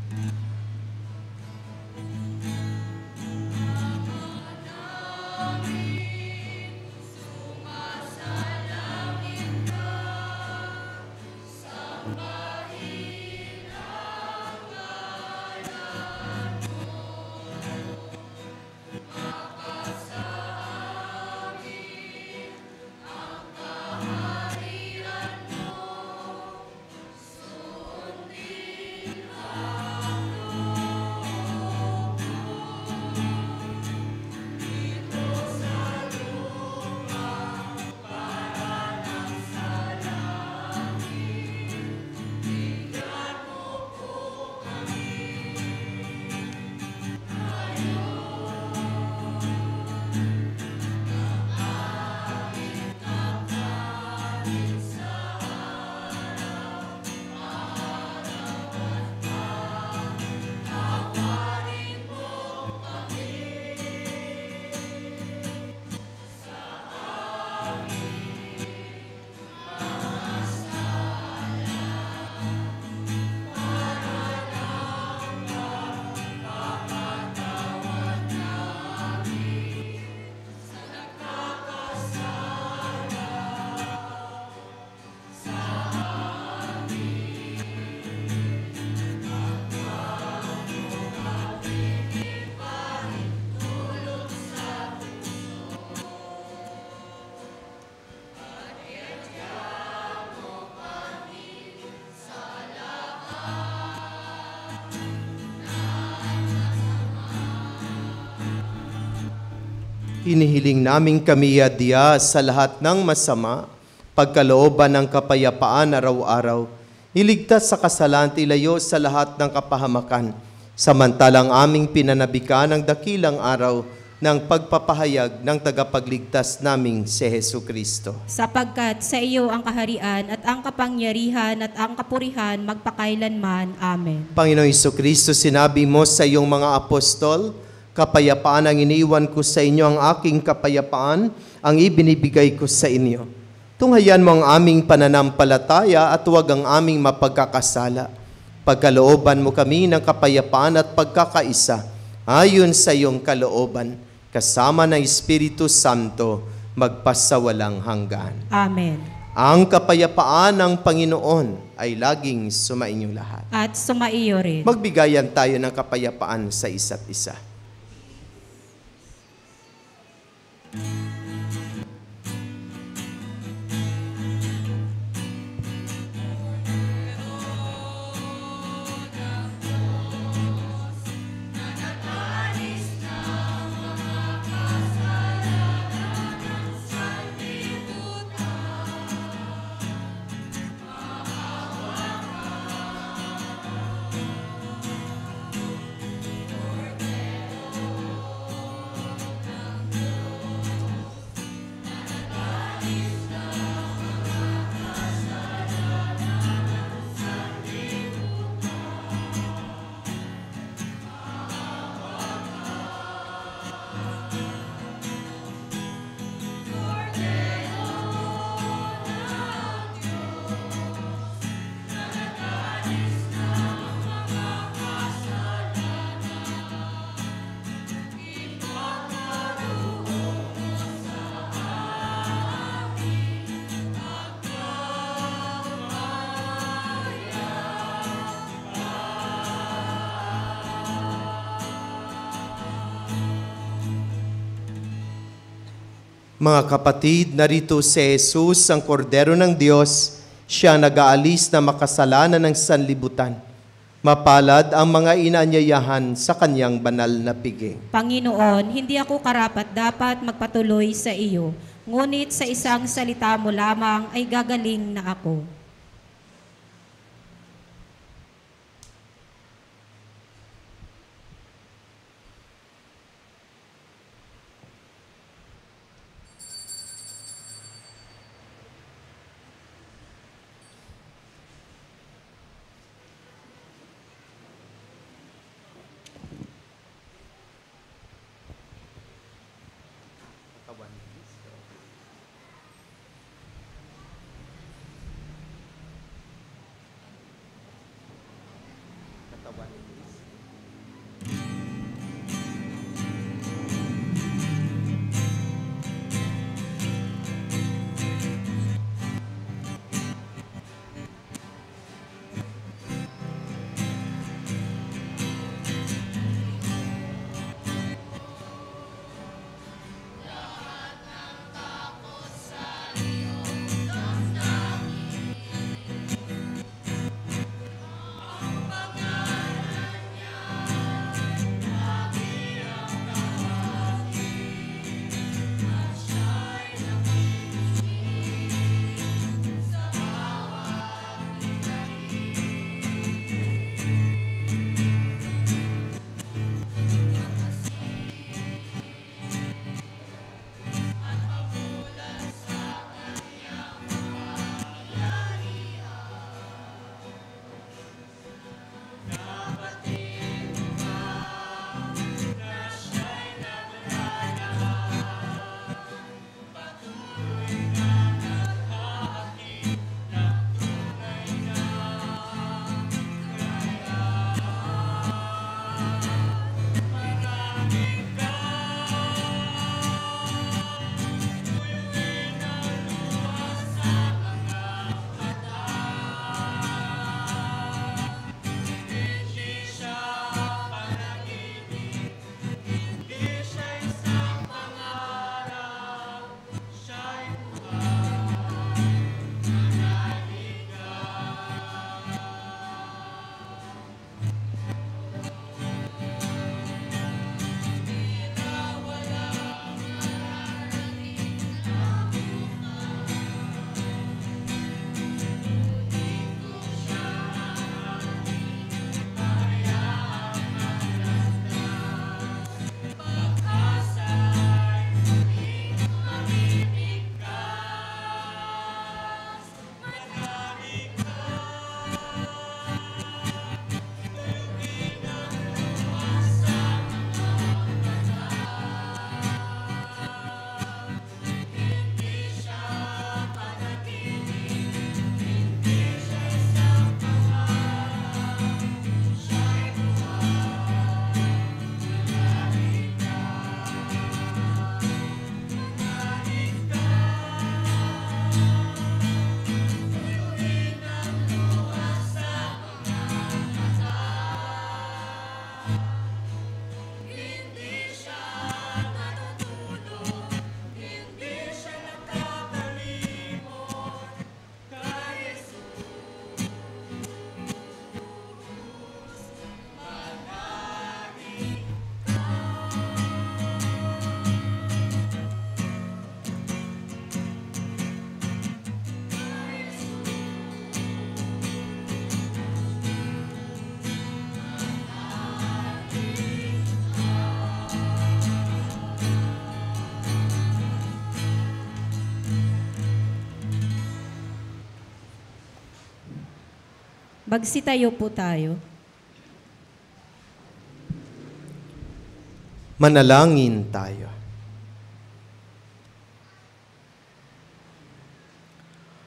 Hinihiling namin kami adya sa lahat ng masama, pagkalooban ng kapayapaan araw-araw, iligtas sa kasalan, ilayo sa lahat ng kapahamakan, samantalang aming pinanabikan ang dakilang araw ng pagpapahayag ng tagapagligtas naming si Hesu Kristo. Sapagkat sa iyo ang kaharian at ang kapangyarihan at ang kapurihan magpakailanman. Amen. Panginoong Hesu Kristo, sinabi mo sa iyong mga apostol, kapayapaan ang iniwan ko sa inyo, ang aking kapayapaan ang ibinibigay ko sa inyo. Tunghayan mo ang aming pananampalataya at huwag ang aming mapagkakasala. Pagkalooban mo kami ng kapayapaan at pagkakaisa, ayon sa iyong kalooban, kasama ng Espiritu Santo, magpasawalang hanggan. Amen. Ang kapayapaan ng Panginoon ay laging sumainyong lahat. At sumaiyo rin. Magbigayan tayo ng kapayapaan sa isa't isa. Mga kapatid, narito si Jesus, ang kordero ng Diyos, siya nag-aalis na makasalanan ng sanlibutan. Mapalad ang mga inaanyayahan sa kanyang banal na piging. Panginoon, hindi ako karapat-dapat magpatuloy sa iyo, ngunit sa isang salita mo lamang ay gagaling na ako. Magsitayo po tayo. Manalangin tayo.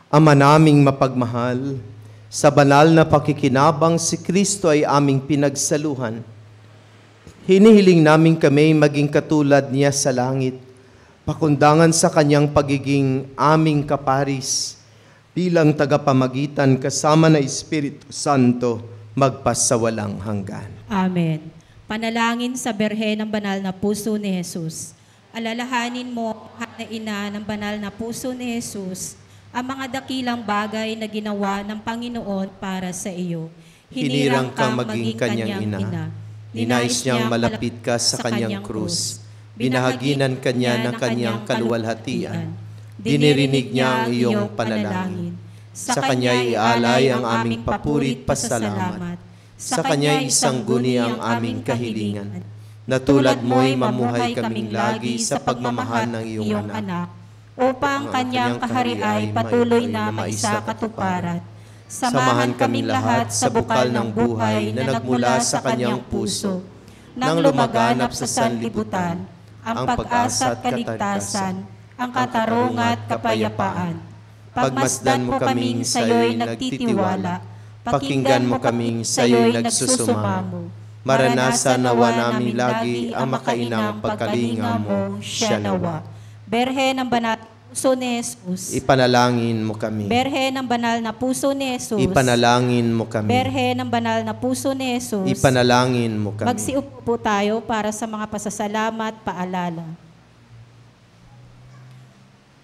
Ama naming mapagmahal, sa banal na pakikinabang si Kristo ay aming pinagsaluhan. Hinihiling namin kami maging katulad niya sa langit, pakundangan sa kanyang pagiging aming kaparis, bilang tagapamagitan kasama na Espiritu Santo, magpasawalang hanggan. Amen. Panalangin sa Berhe ng Banal na Puso ni Jesus. Alalahanin mo, na ina ng Banal na Puso ni Jesus, ang mga dakilang bagay na ginawa ng Panginoon para sa iyo. Hinirang kang maging kanyang ina. Ninais niyang malapit ka sa kanyang krus. Binahaginan kanya ng kanyang kaluwalhatian. Dinirinig niya ang iyong panalangin. Sa kanya ialay ang aming papurit pasalamat. Sa kanya isangguni ang aming kahilingan. Na tulad mo'y mamuhay kaming lagi sa pagmamahal ng iyong anak, upang kanyang kaharian ay patuloy na maisakatuparan. Samahan kaming lahat sa bukal ng buhay na nagmula sa kanyang puso, nang lumaganap sa sanlibutan, ang pag-asa at kaligtasan, ang katarungan at kapayapaan. Pagmasdan mo kaming sayo'y nagtitiwala, pakinggan mo kaming sayo'y nagsusumamo. Maranasan nawa namin lagi ang makainang pagkalinga mo, siya nawa. Berhe ng Banal na Puso ni Jesus. Ipanalangin mo kami. Berhe ng Banal na Puso ni Jesus. Ipanalangin mo kami. Berhe ng Banal na Puso ni Jesus. Ipanalangin mo kami. Magsiupo po tayo para sa mga pasasalamat, paalala.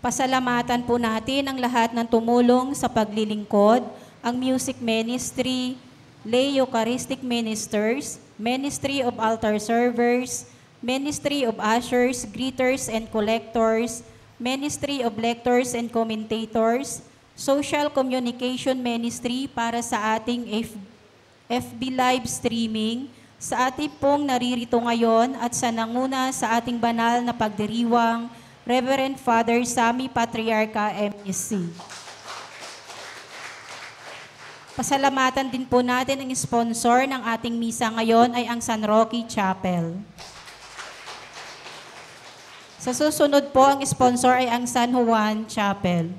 Pasalamatan po natin ang lahat ng tumulong sa paglilingkod, ang music ministry, lay Eucharistic ministers, ministry of altar servers, ministry of ushers, greeters and collectors, ministry of lectors and commentators, social communication ministry para sa ating FB live streaming, sa ating pong naririto ngayon at sa nanguna sa ating banal na pagdiriwang, Reverend Father Sammy Patriarca MSC. Pasalamatan din po natin ang sponsor ng ating misa ngayon ay ang San Roque Chapel. Sa susunod po, ang sponsor ay ang San Juan Chapel.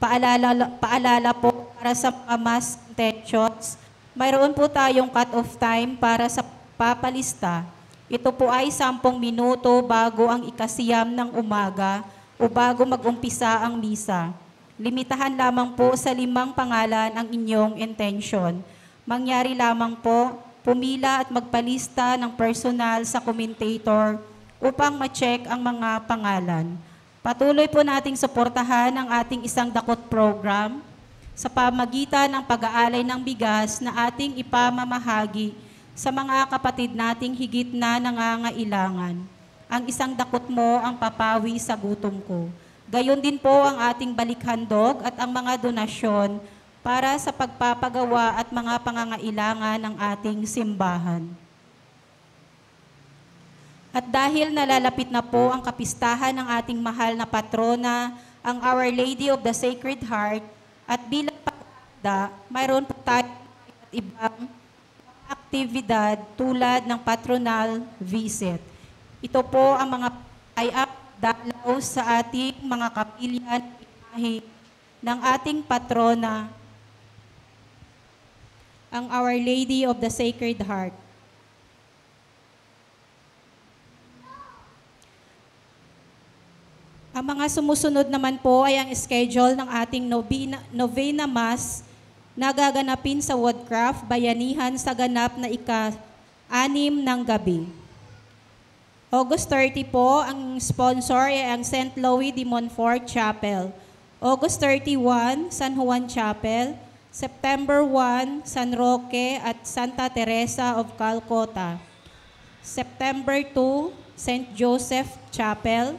Paalala po para sa mga mass intentions, mayroon po tayong cut-off time para sa papalista. Ito po ay 10 minuto bago ang ikasiyam ng umaga o bago mag-umpisa ang misa. Limitahan lamang po sa 5 pangalan ang inyong intention. Mangyari lamang po, pumila at magpalista ng personal sa commentator upang ma-check ang mga pangalan. Patuloy po nating suportahan ang ating isang dakot program sa pamagitan ng pag-aalay ng bigas na ating ipamamahagi sa mga kapatid nating higit na nangangailangan. Ang isang dakot mo ang papawi sa gutom ko. Gayon din po ang ating balikhandog at ang mga donasyon para sa pagpapagawa at mga pangangailangan ng ating simbahan. At dahil nalalapit na po ang kapistahan ng ating mahal na patrona, ang Our Lady of the Sacred Heart, at bilang pagkakada, mayroon po tayo at ibang aktibidad tulad ng patronal visit. Ito po ang mga ay-up dalaw sa ating mga kapilya ng ating patrona, ang Our Lady of the Sacred Heart. Ang mga sumusunod naman po ay ang schedule ng ating novena mass na gaganapin sa Woodcraft, Bayanihan sa ganap na ika-6 ng gabi. August 30 po, ang sponsor ay ang St. Louis de Montfort Chapel. August 31, San Juan Chapel. September 1, San Roque at Santa Teresa of Calcutta. September 2, St. Joseph Chapel.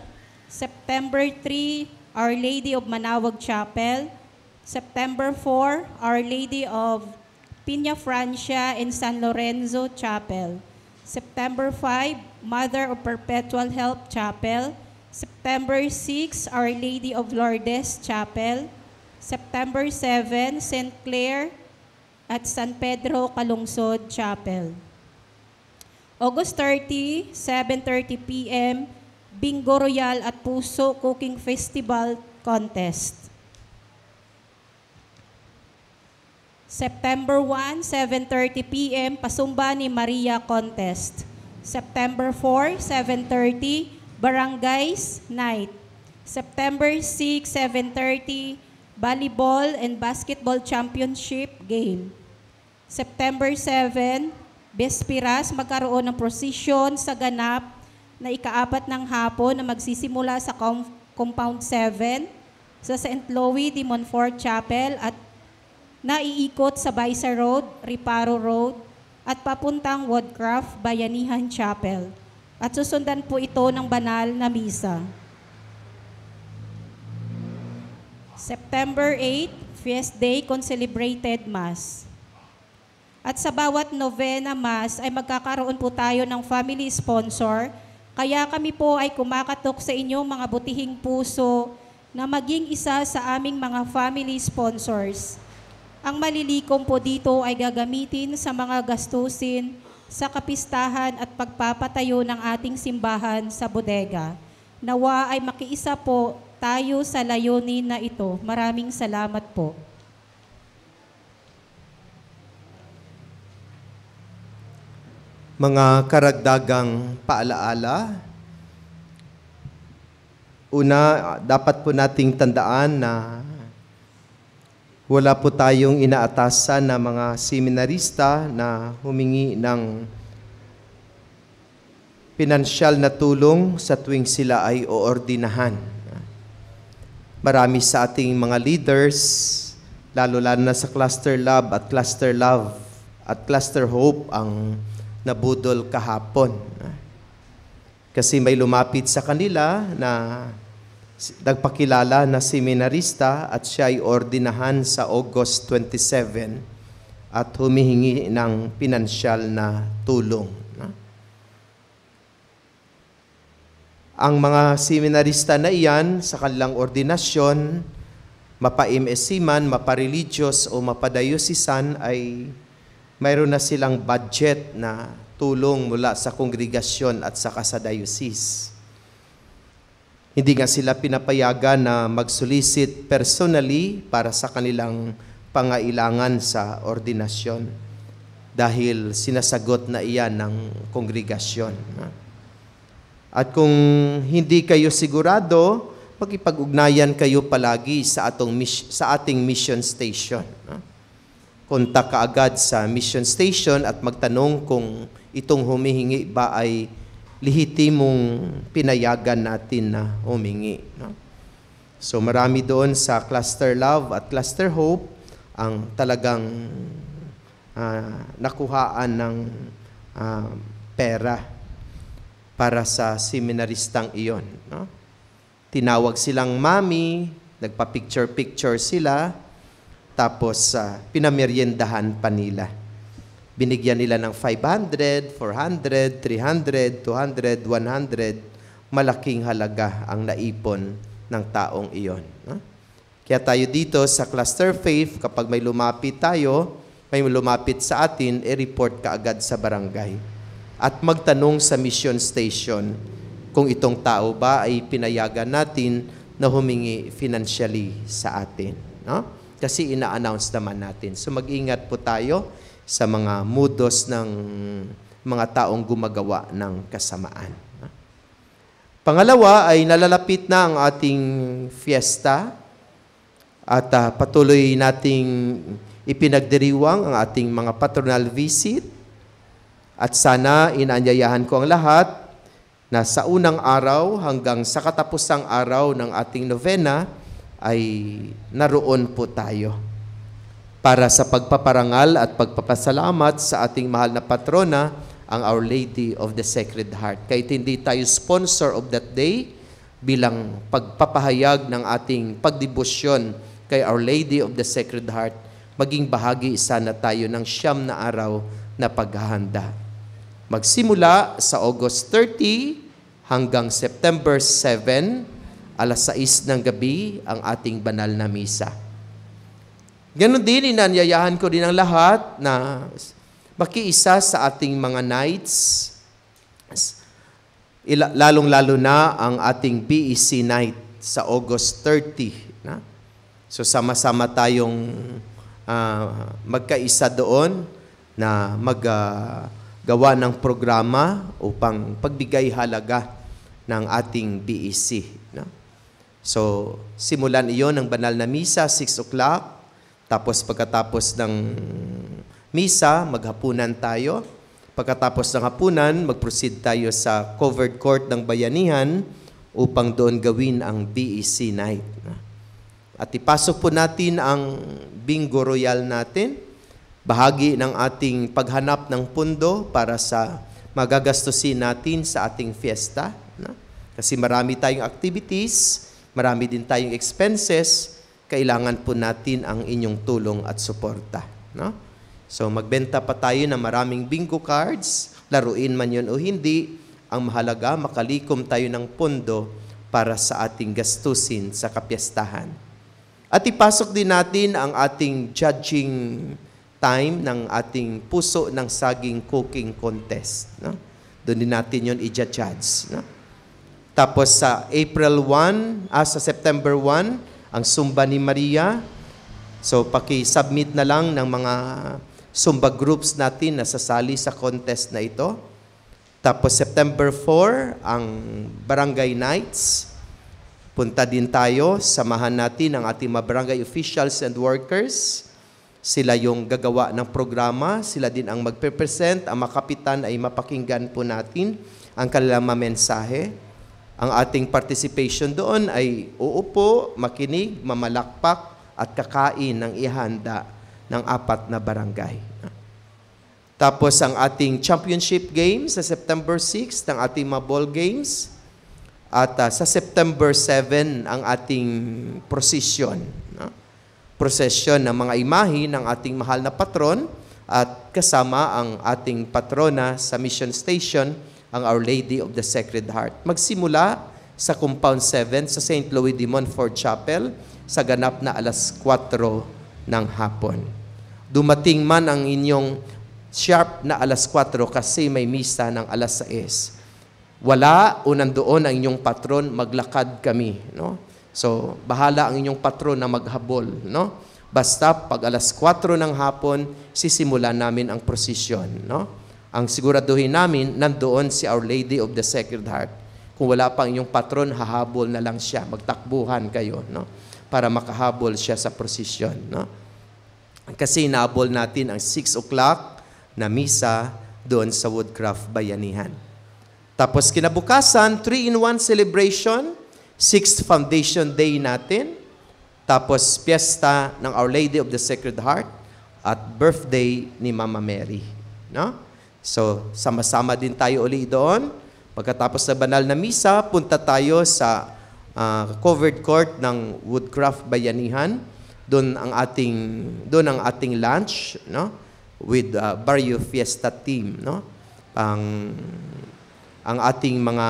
September 3, Our Lady of Manawag Chapel. September 4, Our Lady of Piña Francia and San Lorenzo Chapel. September 5, Mother of Perpetual Help Chapel. September 6, Our Lady of Lourdes Chapel. September 7, St. Clair at San Pedro Calungsod Chapel. August 30, 7:30 p.m., Bingo Royal at Puso Cooking Festival Contest. September 1, 7:30 p.m., Pasumba ni Maria Contest. September 4, 7:30, Barangays Night. September 6, 7:30, Volleyball and Basketball Championship Game. September 7, Bespiras, magkaroon ng prosesyon sa ganap na ika-4 ng hapon na magsisimula sa Compound 7 sa St. Louis de Montfort Chapel at naiikot sa Baisa Road, Riparo Road at papuntang Woodcraft, Bayanihan Chapel. At susundan po ito ng banal na misa. September 8, Feast Day Concelebrated Mass. At sa bawat novena Mass ay magkakaroon po tayo ng family sponsor. Kaya kami po ay kumakatok sa inyo mga butihing puso na maging isa sa aming mga family sponsors. Ang malilikom po dito ay gagamitin sa mga gastusin sa kapistahan at pagpapatayo ng ating simbahan sa bodega. Nawa ay makiisa po tayo sa layunin na ito. Maraming salamat po. Mga karagdagang paalaala. Una, dapat po nating tandaan na wala po tayong inaatasan na mga seminarista na humingi ng pinansyal na tulong sa tuwing sila ay oordinahan. Marami sa ating mga leaders, lalo-lalo na sa Cluster Love at Cluster Love at Cluster Hope ang nabudol kahapon. Kasi may lumapit sa kanila na nagpakilala na seminarista at siya ay ordinahan sa August 27 at humihingi ng pinansyal na tulong. Ang mga seminarista na iyan sa kanilang ordinasyon, mapa-MSc man, mapa-religious o mapa-diocesan ay mayroon na silang budget na tulong mula sa kongregasyon at saka sa diocese. Hindi nga sila pinapayagan na mag-solicit personally para sa kanilang pangailangan sa ordinasyon dahil sinasagot na iyan ng kongregasyon. At kung hindi kayo sigurado, magipag-ugnayan kayo palagi sa ating mission station. Kontak ka agad sa mission station at magtanong kung itong humihingi ba ay lehitimong pinayagan natin na humingi. So marami doon sa Cluster Love at Cluster Hope ang talagang nakuhaan ng pera para sa seminaristang iyon. Tinawag silang mami, nagpa-picture-picture sila, tapos pinameriendahan pa nila. Binigyan nila ng 500, 400, 300, 200, 100. Malaking halaga ang naipon ng taong iyon. Kaya tayo dito sa Cluster Faith, kapag may lumapit tayo, may lumapit sa atin, i-report ka agad sa barangay. At magtanong sa mission station kung itong tao ba ay pinayagan natin na humingi financially sa atin. Kasi ina-announce naman natin. So mag-ingat po tayo sa mga mudos ng mga taong gumagawa ng kasamaan. Pangalawa ay nalalapit na ang ating fiesta at patuloy nating ipinagdiriwang ang ating mga patronal visit at sana inaanyayahan ko ang lahat na sa unang araw hanggang sa katapusang araw ng ating novena ay naroon po tayo para sa pagpaparangal at pagpapasalamat sa ating mahal na patrona, ang Our Lady of the Sacred Heart. Kahit hindi tayo sponsor of that day, bilang pagpapahayag ng ating pagdebosyon kay Our Lady of the Sacred Heart, maging bahagi sana tayo ng 9 na araw na paghahanda. Magsimula sa August 30 hanggang September 7, alas 6 ng gabi ang ating banal na misa. Ganon din, inanyayahan ko din ang lahat na makiisa sa ating mga nights, lalong-lalo na ang ating BEC night sa August 30. Na? So sama-sama tayong magkaisa doon na maggawa ng programa upang pagbigay halaga ng ating BEC. No? So, simulan iyon ng banal na misa, 6 o'clock. Tapos pagkatapos ng misa, maghapunan tayo. Pagkatapos ng hapunan, mag-proceed tayo sa covered court ng bayanihan upang doon gawin ang BEC night. At ipasok po natin ang bingo royal natin, bahagi ng ating paghanap ng pundo para sa magagastusin natin sa ating fiesta. Kasi marami tayong activities, marami din tayong expenses, kailangan po natin ang inyong tulong at suporta. No? So magbenta pa tayo ng maraming bingo cards, laruin man yun o hindi, ang mahalaga makalikom tayo ng pondo para sa ating gastusin sa kapiyastahan. At ipasok din natin ang ating judging time ng ating puso ng saging cooking contest. No? Doon din natin yun i-judge. No? Tapos sa sa September 1, ang Sumba ni Maria. So, paki-submit na lang ng mga Sumba groups natin na sasali sa contest na ito. Tapos, September 4, ang Barangay Nights. Punta din tayo, samahan natin ang ating mga barangay officials and workers. Sila yung gagawa ng programa, sila din ang magpe-present, ang makapitan ay mapakinggan po natin ang kanilang mensahe. Ang ating participation doon ay uupo, makinig, mamalakpak, at kakain ng ihanda ng 4 na barangay. Tapos ang ating championship games sa September 6, ang ating mga ball games. At sa September 7, ang ating procession. Procession ng mga imahe ng ating mahal na patron at kasama ang ating patrona sa mission station, ang Our Lady of the Sacred Heart. Magsimula sa Compound 7 sa St. Louis de Montfort Chapel sa ganap na alas 4 ng hapon. Dumating man ang inyong sharp na alas 4 kasi may misa ng alas 6. Wala o nandoon ang inyong patron, maglakad kami. No? So, bahala ang inyong patron na maghabol. No? Basta pag alas 4 ng hapon, sisimulan namin ang prosesyon. No? Ang siguraduhin namin, nandoon si Our Lady of the Sacred Heart. Kung wala pang inyong patron, hahabol na lang siya. Magtakbuhan kayo, no? Para makahabol siya sa prosesyon, no? Kasi naabol natin ang 6 o'clock na misa doon sa Woodcraft Bayanihan. Tapos kinabukasan, 3-in-1 celebration, 6th Foundation Day natin. Tapos piyesta ng Our Lady of the Sacred Heart at birthday ni Mama Mary, no? So, sama-sama din tayo uli doon. Pagkatapos ng banal na misa, punta tayo sa covered court ng Woodcraft Bayanihan. Doon ang ating lunch, no? With Barrio Fiesta team, no? Ang ating mga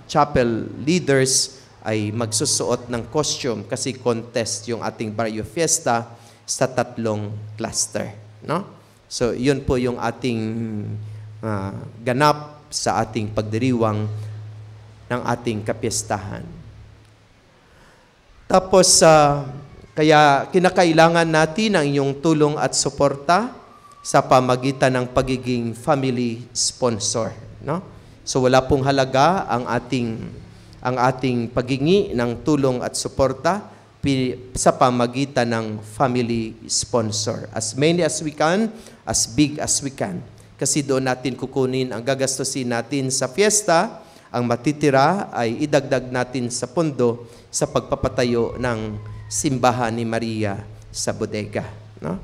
chapel leaders ay magsusuot ng costume kasi contest yung ating Barrio Fiesta sa 3 cluster, no? So, yun po yung ating ganap sa ating pagdiriwang ng ating kapiyastahan. Tapos, kaya kinakailangan natin ang inyong tulong at suporta sa pamagitan ng pagiging family sponsor. No? So, wala pong halaga ang ating pagingi ng tulong at suporta sa pamagitan ng family sponsor. As many as we can, as big as we can. Kasi doon natin kukunin ang gagastusin natin sa fiesta, ang matitira ay idagdag natin sa pondo sa pagpapatayo ng simbahan ni Maria sa bodega. No?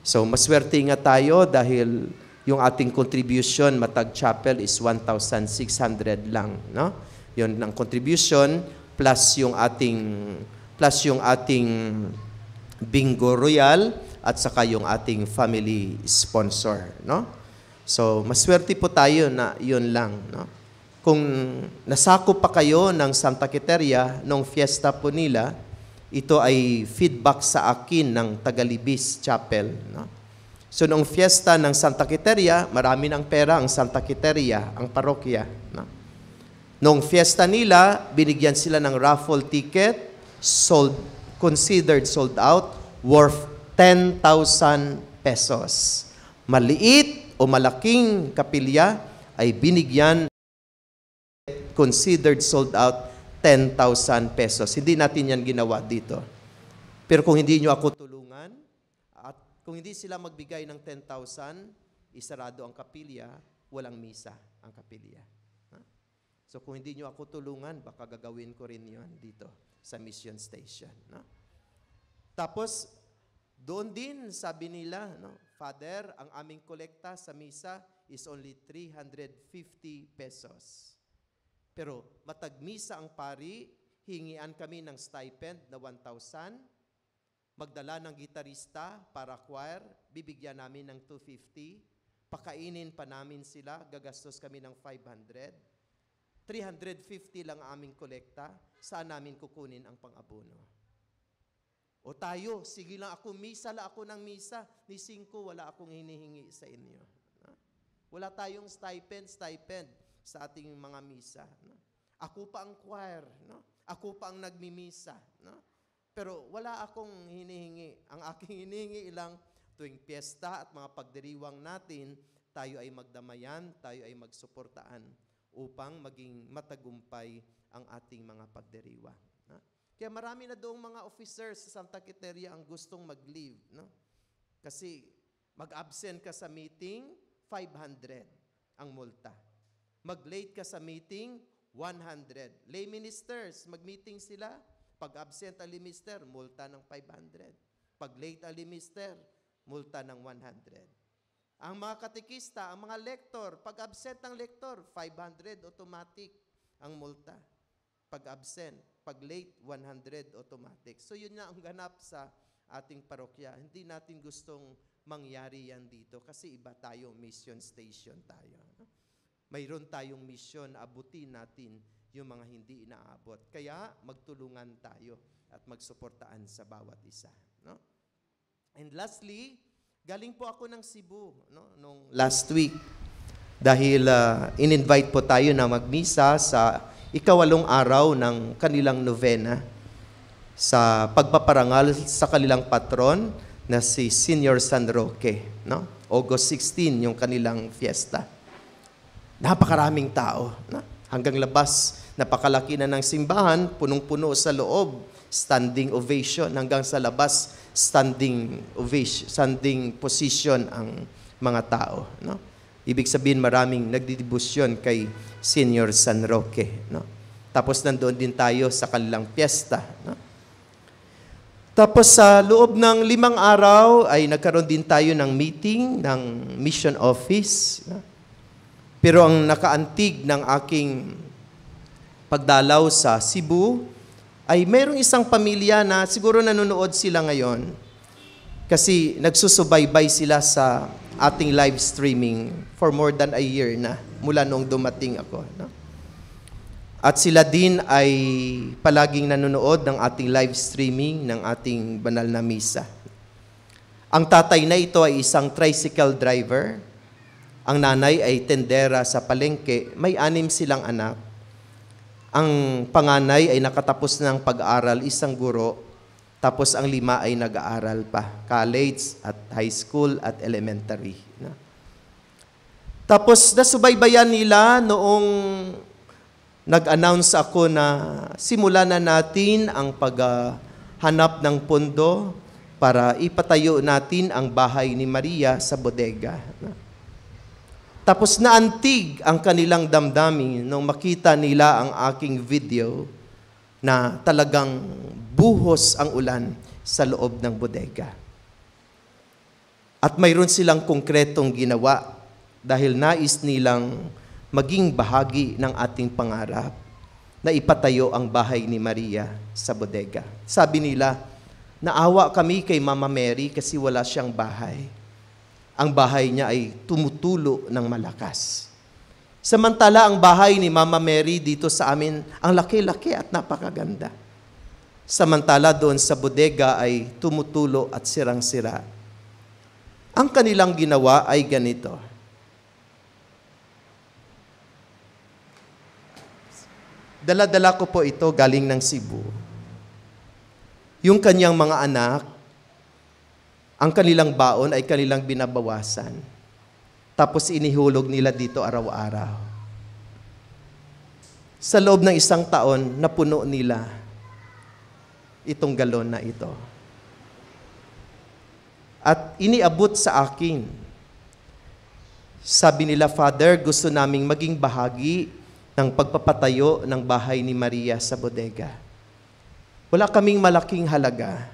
So, maswerte nga tayo dahil yung ating contribution matag chapel is 1,600 lang. No? Yun ang contribution plus yung ating bingo royal at saka yung ating family sponsor, no? So, maswerte po tayo na yun lang, no? Kung nasako pa kayo ng Santa Quiteria nung fiesta po nila, ito ay feedback sa akin ng Tagalibis Chapel. No? So noong fiesta ng Santa Quiteria, marami ng pera ang Santa Quiteria, ang parokya. No? Noong fiesta nila, binigyan sila ng raffle ticket, considered sold out, worth 10,000 pesos. Maliit o malaking kapilya ay binigyan, considered sold out, 10,000 pesos. Hindi natin yan ginawa dito. Pero kung hindi nyo ako tulungan, at kung hindi sila magbigay ng 10,000, isarado ang kapilya, walang misa ang kapilya. So kung hindi nyo ako tulungan, baka gagawin ko rin yun dito sa mission station. Tapos, doon din, sabi nila, Father, ang aming kolekta sa misa is only 350 pesos. Pero matagmisa ang pari, hingian kami ng stipend na 1,000. Magdala ng gitarista para choir, bibigyan namin ng 250. Pakainin pa namin sila, gagastos kami ng 500. 350 lang ang aming kolekta, saan namin kukunin ang pang-abono? O tayo, sige lang ako, misa lang ako ng misa, ni 5 wala akong hinihingi sa inyo. Wala tayong stipend sa ating mga misa. No? Ako pa ang choir. No? Ako pa ang nagmimisa. No? Pero wala akong hinihingi. Ang aking hinihingi lang tuwing piyesta at mga pagdiriwang natin, tayo ay magdamayan, tayo ay magsuportaan upang maging matagumpay ang ating mga pagdiriwang. No? Kaya marami na doong mga officers sa Santa Quiteria ang gustong mag-leave. No? Kasi mag-absent ka sa meeting, 500 ang multa. Mag-late ka sa meeting, 100. Lay ministers, mag-meeting sila. Pag absent ang minister, multa ng 500. Pag late ang minister, multa ng 100. Ang mga katekista, ang mga lektor, pag absent ang lektor, 500 automatic ang multa. Pag absent, pag late, 100 automatic. So yun na ang ganap sa ating parokya. Hindi natin gustong mangyari yan dito kasi iba tayo, mission station tayo. Mayroon tayong misyon, abutin natin yung mga hindi inaabot. Kaya magtulungan tayo at magsuportaan sa bawat isa. No? And lastly, galing po ako ng Cebu nung last week dahil in-invite po tayo na magmisa sa ikawalong araw ng kanilang novena sa pagpaparangal sa kanilang patron na si Senior San Roque. No? August 16 yung kanilang fiesta. Napakaraming tao. Hanggang labas, napakalaki na ng simbahan, punong-puno sa loob, standing ovation. Hanggang sa labas, standing ovation, standing position ang mga tao. No? Ibig sabihin, maraming nagdidibusyon kay Senior San Roque. No? Tapos nandoon din tayo sa kanilang piyesta. No? Tapos sa loob ng 5 araw, ay nagkaroon din tayo ng meeting ng mission office. No? Pero ang nakaantig ng aking pagdalaw sa Cebu ay mayroong isang pamilya na siguro nanonood sila ngayon kasi nagsusubaybay sila sa ating live streaming for more than a year na mula nung dumating ako. No? At sila din ay palaging nanonood ng ating live streaming ng ating banal na misa. Ang tatay na ito ay isang tricycle driver. Ang nanay ay tendera sa palengke. May 6 silang anak. Ang panganay ay nakatapos ng pag-aaral, isang guro. Tapos ang 5 ay nag-aaral pa. College at high school at elementary. Tapos nasubaybayan nila noong nag-announce ako na simulan na natin ang paghanap ng pondo para ipatayo natin ang bahay ni Maria sa bodega. Tapos naantig ang kanilang damdamin nung makita nila ang aking video na talagang buhos ang ulan sa loob ng bodega. At mayroon silang konkretong ginawa dahil nais nilang maging bahagi ng ating pangarap na ipatayo ang bahay ni Maria sa bodega. Sabi nila, naawa kami kay Mama Mary kasi wala siyang bahay. Ang bahay niya ay tumutulo ng malakas. Samantala, ang bahay ni Mama Mary dito sa amin, ang laki-laki at napakaganda. Samantala doon sa bodega ay tumutulo at sirang-sira. Ang kanilang ginawa ay ganito. Dala-dala ko po ito galing ng Cebu. Yung kanyang mga anak, ang kanilang baon ay kanilang binabawasan. Tapos inihulog nila dito araw-araw. Sa loob ng 1 taon, napuno nila itong galon na ito. At iniabot sa akin. Sabi nila, Father, gusto naming maging bahagi ng pagpapatayo ng bahay ni Maria sa bodega. Wala kaming malaking halaga.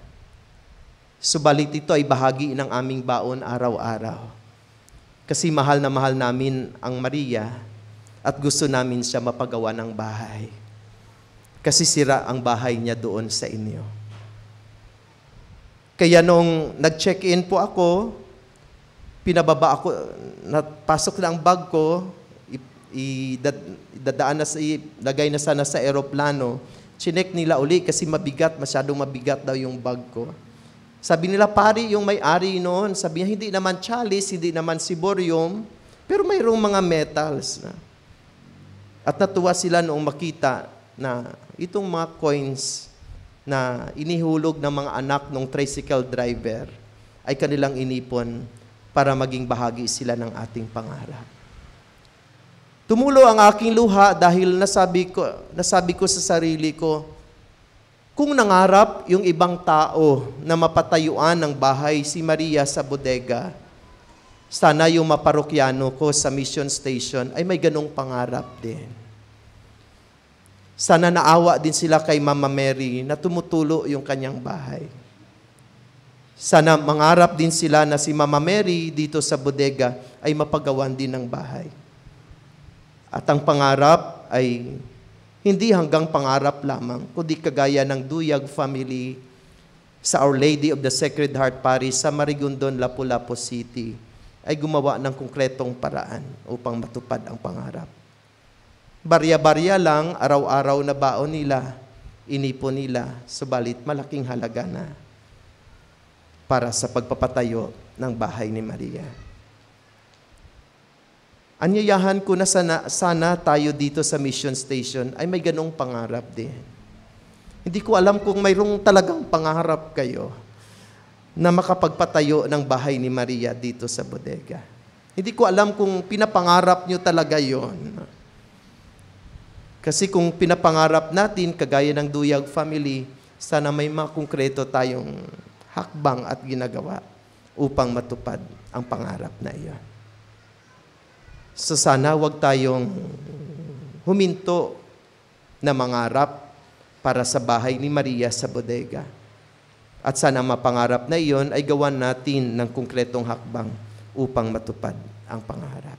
Subalit ito ay bahagi ng aming baon araw-araw. Kasi mahal na mahal namin ang Maria at gusto namin siya mapagawa ng bahay. Kasi sira ang bahay niya doon sa inyo. Kaya nung nag-check-in po ako, pinababa ako, napasok na ang bag ko, lagay na sana sa eroplano, chinek nila uli kasi mabigat, masyadong mabigat daw yung bag ko. Sabi nila, pari, yung may-ari noon, sabi niya, hindi naman chalice, hindi naman siborium, pero mayroong mga metals na. At natuwa sila noong makita na itong mga coins na inihulog ng mga anak ng tricycle driver ay kanilang inipon para maging bahagi sila ng ating pangarap. Tumulo ang aking luha dahil nasabi ko sa sarili ko, kung nangarap yung ibang tao na mapatayuan ng bahay si Maria sa bodega, sana yung maparokyano ko sa mission station ay may ganong pangarap din. Sana naawa din sila kay Mama Mary na tumutulo yung kanyang bahay. Sana mangarap din sila na si Mama Mary dito sa bodega ay mapagawan din ng bahay. At ang pangarap ay hindi hanggang pangarap lamang, kundi kagaya ng Duyag family sa Our Lady of the Sacred Heart Parish sa Marigondon, Lapu-Lapu City, ay gumawa ng konkretong paraan upang matupad ang pangarap. Barya-barya lang, araw-araw na baon nila, inipon nila, subalit malaking halaga na para sa pagpapatayo ng bahay ni Maria. Anyayahan ko na sana tayo dito sa mission station ay may ganong pangarap din. Hindi ko alam kung mayroong talagang pangarap kayo na makapagpatayo ng bahay ni Maria dito sa bodega. Hindi ko alam kung pinapangarap nyo talaga yon. Kasi kung pinapangarap natin, kagaya ng Duyag family, sana may mga konkreto tayong hakbang at ginagawa upang matupad ang pangarap na iyon. So sana wag tayong huminto na mangarap para sa bahay ni Maria sa bodega. At sana mapangarap na iyon ay gawan natin ng konkretong hakbang upang matupad ang pangarap.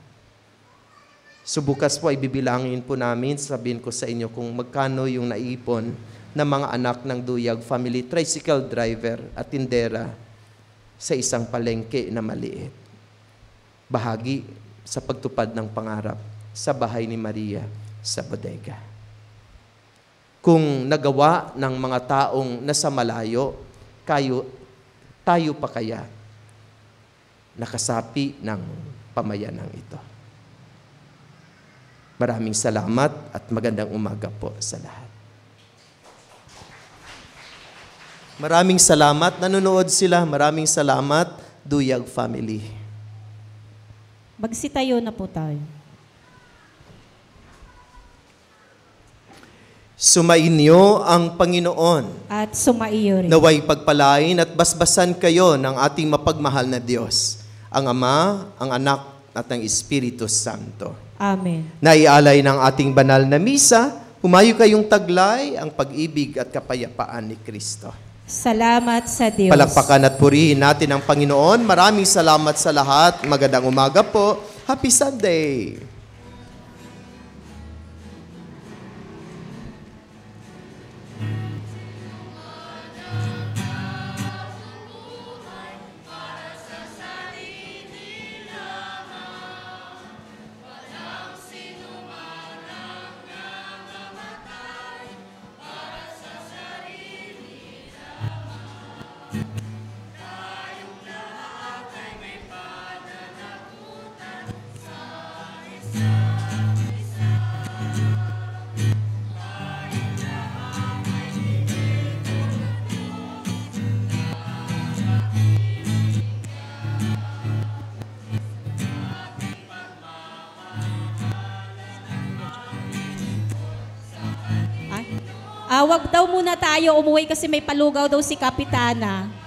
So bukas po ay bibilangin po namin, sabihin ko sa inyo kung magkano yung naipon ng mga anak ng Duyag family, tricycle driver at tindera sa isang palengke na maliit. Bahagi sa pagtupad ng pangarap sa bahay ni Maria sa bodega. Kung nagawa ng mga taong nasa malayo, tayo pa kaya nakasapi ng pamayanang ito. Maraming salamat at magandang umaga po sa lahat. Maraming salamat. Nanonood sila. Maraming salamat, Duyag family. Magsitayo na po tayo. Sumainyo ang Panginoon. At sumaiyo rin. Naway pagpalain at basbasan kayo ng ating mapagmahal na Diyos, ang Ama, ang Anak at ang Espiritu Santo. Amen. Naialay ng ating banal na misa, humayo kayong taglay ang pag-ibig at kapayapaan ni Kristo. Salamat sa Diyos. Palakpakan at purihin natin ang Panginoon. Maraming salamat sa lahat. Magandang umaga po. Happy Sunday! Wag daw muna tayo umuwi kasi may palugaw daw si Kapitana.